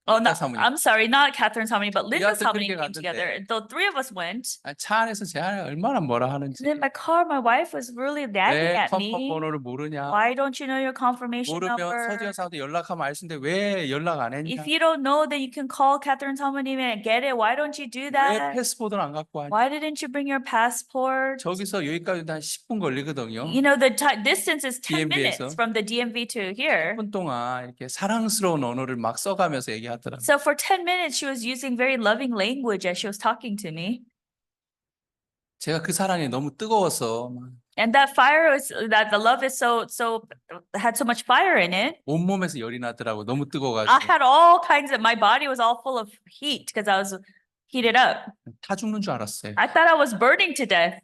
Oh, 린다 no, 사모님. I'm sorry, not Catherine Samani, but Linda 우리한테 Samani 그렇게 came together. 갔는데. The three of us went. 차 안에서 제 아내가 얼마나 뭐라 하는지. And in my car, my wife was really nagging 왜 at 컨펌 me. 번호를 모르냐. Why don't you know your confirmation 모르면 number? 서지연 사모한테 연락하면 알 수 있는데 왜 연락 안 했냐. If you don't know, then you can call Catherine Samani and get it. Why don't you do 왜 that? 패스포드를 안 갖고 왔냐. Why didn't you bring your passport? 저기서 여기까지 한 10분 걸리거든요. You know, the distance is 10 DMV 에서. minutes from the DMV to here. 10분 동안 이렇게 사랑스러운 언어를 막 써가면서 얘기하더라고요. So for 10 minutes, she was using very loving language as she was talking to me. 제가 그 사랑이 너무 뜨거워서 막 And that fire is that the love is so had so much fire in it. 온몸에서 열이 나더라고요. 너무 I 뜨거워가지고. had all kinds of my body was all full of heat because I was heated up. 타 죽는 줄 알았어요. I thought I was burning to death.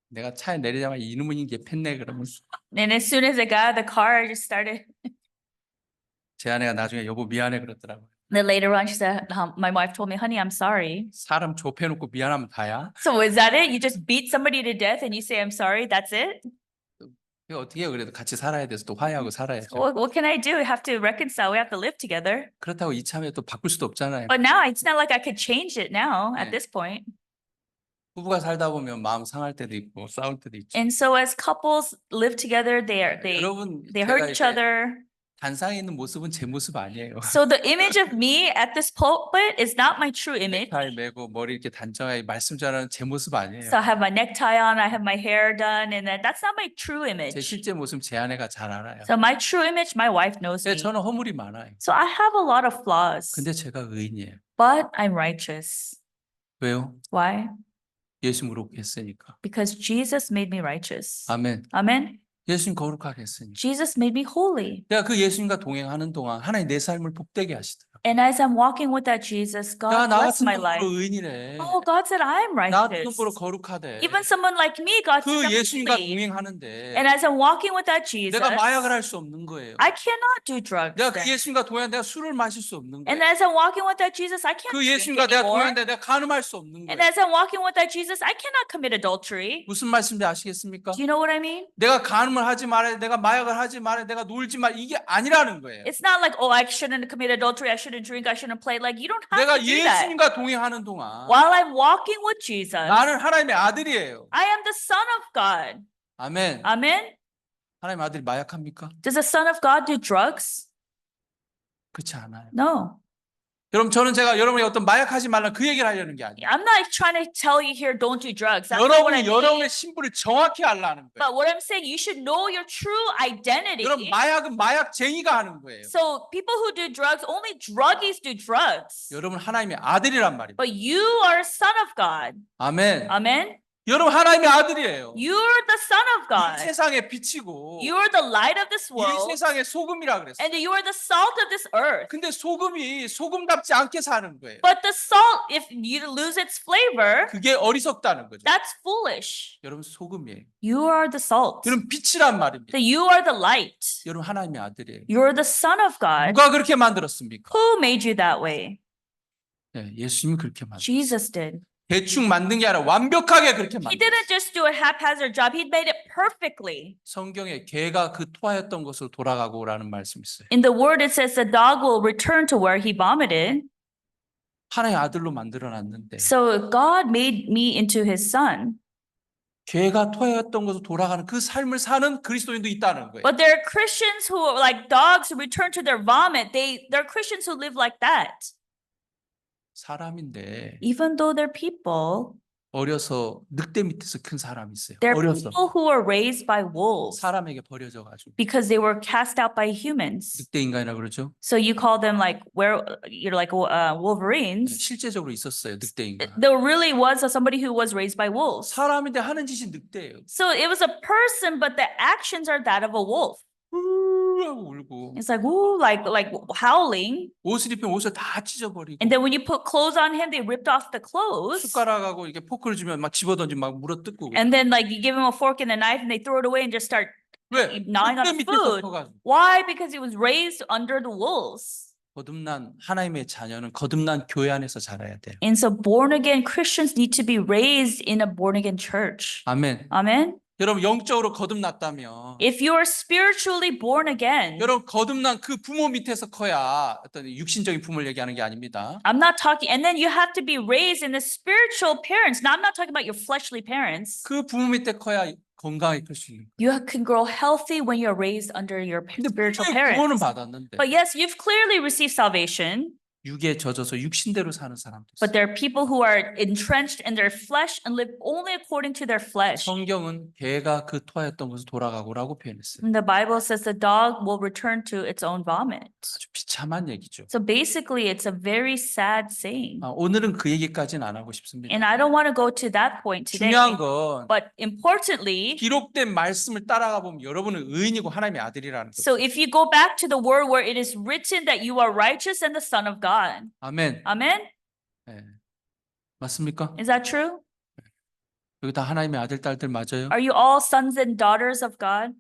내가 차에 내리자마자 이놈은 이게 팼네 그러면 And as soon as I got out of the car, I just started. 제 아내가 나중에 여보 미안해 그러더라고요. Then later on, she said, my wife told me, honey, I'm sorry. 사람 좁혀놓고 미안하면 다야? So is that it? You just beat somebody to death and you say, I'm sorry, that's it? 이거 어떻게 해요? 그래도 같이 살아야 돼서 또 화해하고 살아야죠. What can I do? We have to reconcile. We have to live together. 그렇다고 이참에 또 바꿀 수도 없잖아요. But now it's not like I could change it now 네. at this point. 부부가 살다 보면 마음 상할 때도 있고 싸울 때도 있죠. And so as couples live together, they 여러분 hurt each other. 단상에 있는 모습은 제 모습 아니에요. So the image of me at this pulpit is not my true image. 넥타이 매고 머리 이렇게 단정하게 말씀 잘하는 제 모습 아니에요. So I have my necktie on, I have my hair done, and that's not my true 제 image. 실제 모습 제 아내가 잘 알아요. So my true image, my wife knows 근데 me. 저는 허물이 많아요. So I have a lot of flaws, 근데 제가 의인이에요. but I'm righteous. 왜요? Why? 예수님 그렇게 했으니까. Because Jesus made me righteous. 아멘. Amen. 예수님 거룩하게 했으니까. Jesus made me holy. 내가 그 예수님과 동행하는 동안 하나님 내 삶을 복되게 하시더라고요. And as I'm walking with that Jesus, 야, God 나 bless 같은 my life. 놈으로 의인이래. Oh, God said I'm 나 같은 righteous. 놈으로 거룩하대. Even someone like me, God said 그 I'm 예수님과 holy. 동행하는데 And as I'm walking with that Jesus, 내가 마약을 할 수 없는 거예요. I cannot do drugs. 내가 그 then. 예수님과 동행 내가 술을 마실 수 없는 And 거예요. as I'm walking with that Jesus, I can't 그 drink 예수님과 내가 anymore. 동행하는데 내가 간음할 수 없는 And 거예요. as I'm walking with that Jesus, I cannot commit adultery. 무슨 말씀인지 아시겠습니까? Do you know what I mean? 내가 간음을 하지 말아야 돼, 내가 마약을 하지 말아야 돼, 내가 놀지 말 이게 아니라는 거예요. It's not like, oh, I shouldn't commit adultery, I shouldn't drink, I shouldn't play. Like, you don't have 내가 to do that. 예수님과 동행하는 동안 While I'm walking with Jesus, 나는 하나님의 아들이에요. I am the son of God. 아멘. Amen. 하나님 아들이 마약합니까? Does the son of God do drugs? 그렇지 않아요. No. 여러분 저는 제가 여러분이 어떤 마약하지 말라 그 얘기를 하려는 게 아니에요. I'm not trying to tell you here, don't do drugs. That's not what I 여러분이 mean. 여러분의 신분을 정확히 알라는 거예요. But what I'm saying, you should know your true identity. 여러분 마약은 마약쟁이가 하는 거예요. So people who do drugs, only druggies do drugs. 여러분 하나님의 아들이란 말입니다. But you are a son of God. 아멘. Amen. 여러분 하나님의 아들이에요. You're the son of 이 God. 세상의 빛이고 You are the light of this 이 world. 세상의 소금이라 그랬어요. And you are the salt of this earth. 근데 소금이 소금답지 않게 사는 거예요. But the salt, if you lose its flavor, 그게 어리석다는 거죠. that's foolish. 여러분 소금이에요. You are the salt. 여러분 빛이란 말입니다. That you are the light. 여러분 하나님의 아들이에요. You're the son of God. 누가 그렇게 만들었습니까? Who made you that way? 네, 예수님이 그렇게 만들었어요. Jesus did. 대충 만든 게 아니라 완벽하게 그렇게 He 만들었어요. didn't just do a haphazard job. He made it perfectly. 성경에 개가 그 토하였던 곳으로 돌아가고라는 말씀이 있어요. In the word, it says the dog will return to where he vomited. 하나의 아들로 만들어 놨는데 So God made me into his son. 개가 토해였던 것으로 돌아가는 그 삶을 사는 그리스도인도 있다는 거예요. But there are Christians who are like dogs who return to their vomit. There are Christians who live like that. 사람인데 Even though they're people, 어려서 늑대 밑에서 큰 사람이 있어요. they're 어려서 people who were raised by wolves 사람에게 버려져 가지고 because they were cast out by humans. 늑대 인간이라 그러죠. So you call them like Wolverines. 실제적으로 있었어요. 늑대 인간. There really was somebody who was raised by wolves. 사람인데 하는 짓이 늑대예요. So it was a person, but the actions are that of a wolf. 하고 울고 It's like ooh, like howling. 옷을 입히면 옷을 다 찢어버리고 And then when you put clothes on him, they ripped off the clothes. 숟가락하고 이렇게 포크를 주면 막 집어던지면 막 물어뜯고 And then like you give him a fork and a knife and they throw it away and just start 왜? gnawing on 늑대 the 밑에서 food. 커가지고 Why? Because he was raised under the wolves. 거듭난 하나님의 자녀는 거듭난 교회 안에서 자라야 돼요. And so born again Christians need to be raised in a born again church. 아멘. Amen. 여러분 영적으로 거듭났다면 If you are spiritually born again, 여러분 거듭난 그 부모 밑에서 커야 어떤 육신적인 부모를 얘기하는 게 아닙니다. I'm not talking, and then you have to be raised in the spiritual parents. Now, I'm not talking about your fleshly parents. 그 부모 밑에 커야 건강하게 클 수 있는 거예요. You can grow healthy when you're raised under your 근데 spiritual 구원은 parents. 받았는데 But yes, you've clearly received salvation. 육에 젖어서 육신대로 사는 사람도 있어요. But there are people who are entrenched in their flesh and live only according to their flesh. 성경은 개가 그 토하였던 것을 돌아가고라고 표현했어요. And the Bible says the dog will return to its own vomit. 아주 비참한 얘기죠. So basically, it's a very sad saying. 오늘은 그 얘기까지는 안 하고 싶습니다. And I don't want to go to that point today. 중요한 건 But importantly, 기록된 말씀을 따라가 보면 여러분은 의인이고 하나님의 아들이라는 거죠. so if you go back to the word where it is written that you are righteous and the son of God. 아멘. Amen? 네. 맞습니까? Is that true? 여기 다 하나님의 아들, 딸들 맞아요? Are you all sons and daughters of God?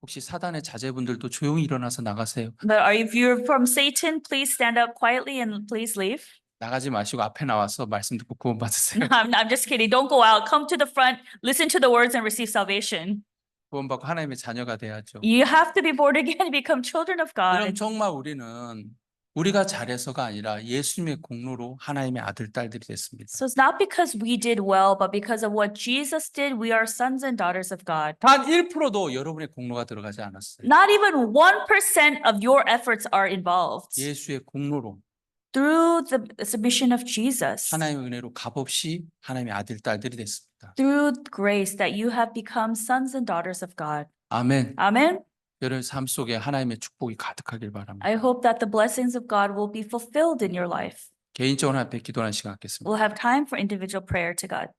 혹시 사단의 자제분들도 조용히 일어나서 나가세요. But if you're from Satan, please stand up quietly and please leave. 나가지 마시고 앞에 나와서 말씀 듣고 구원 받으세요. I'm just kidding. Don't go out. Come to the front, listen to the words and receive salvation. 구원 받고 하나님의 자녀가 돼야죠. You have to be born again and become children of 그럼 God. 정말 우리는 우리가 잘해서가 아니라 예수님의 공로로 하나님의 아들, 딸들이 됐습니다. So it's not because we did well, but because of what Jesus did, we are sons and daughters of God. 단 1%도 여러분의 공로가 들어가지 않았어요. Not even 1% of your efforts are involved. 예수의 공로로 Through the submission of Jesus. 하나님의 은혜로 값없이 하나님의 아들, 딸들이 됐습니다. Through grace that you have become sons and daughters of God. 아멘. Amen. 여러분 삶 속에 하나님의 축복이 가득하길 바랍니다. I hope that the blessings of God will be fulfilled in your life. 개인적으로 앞에 기도하는 시간 갖겠습니다. We'll have time for individual prayer to God.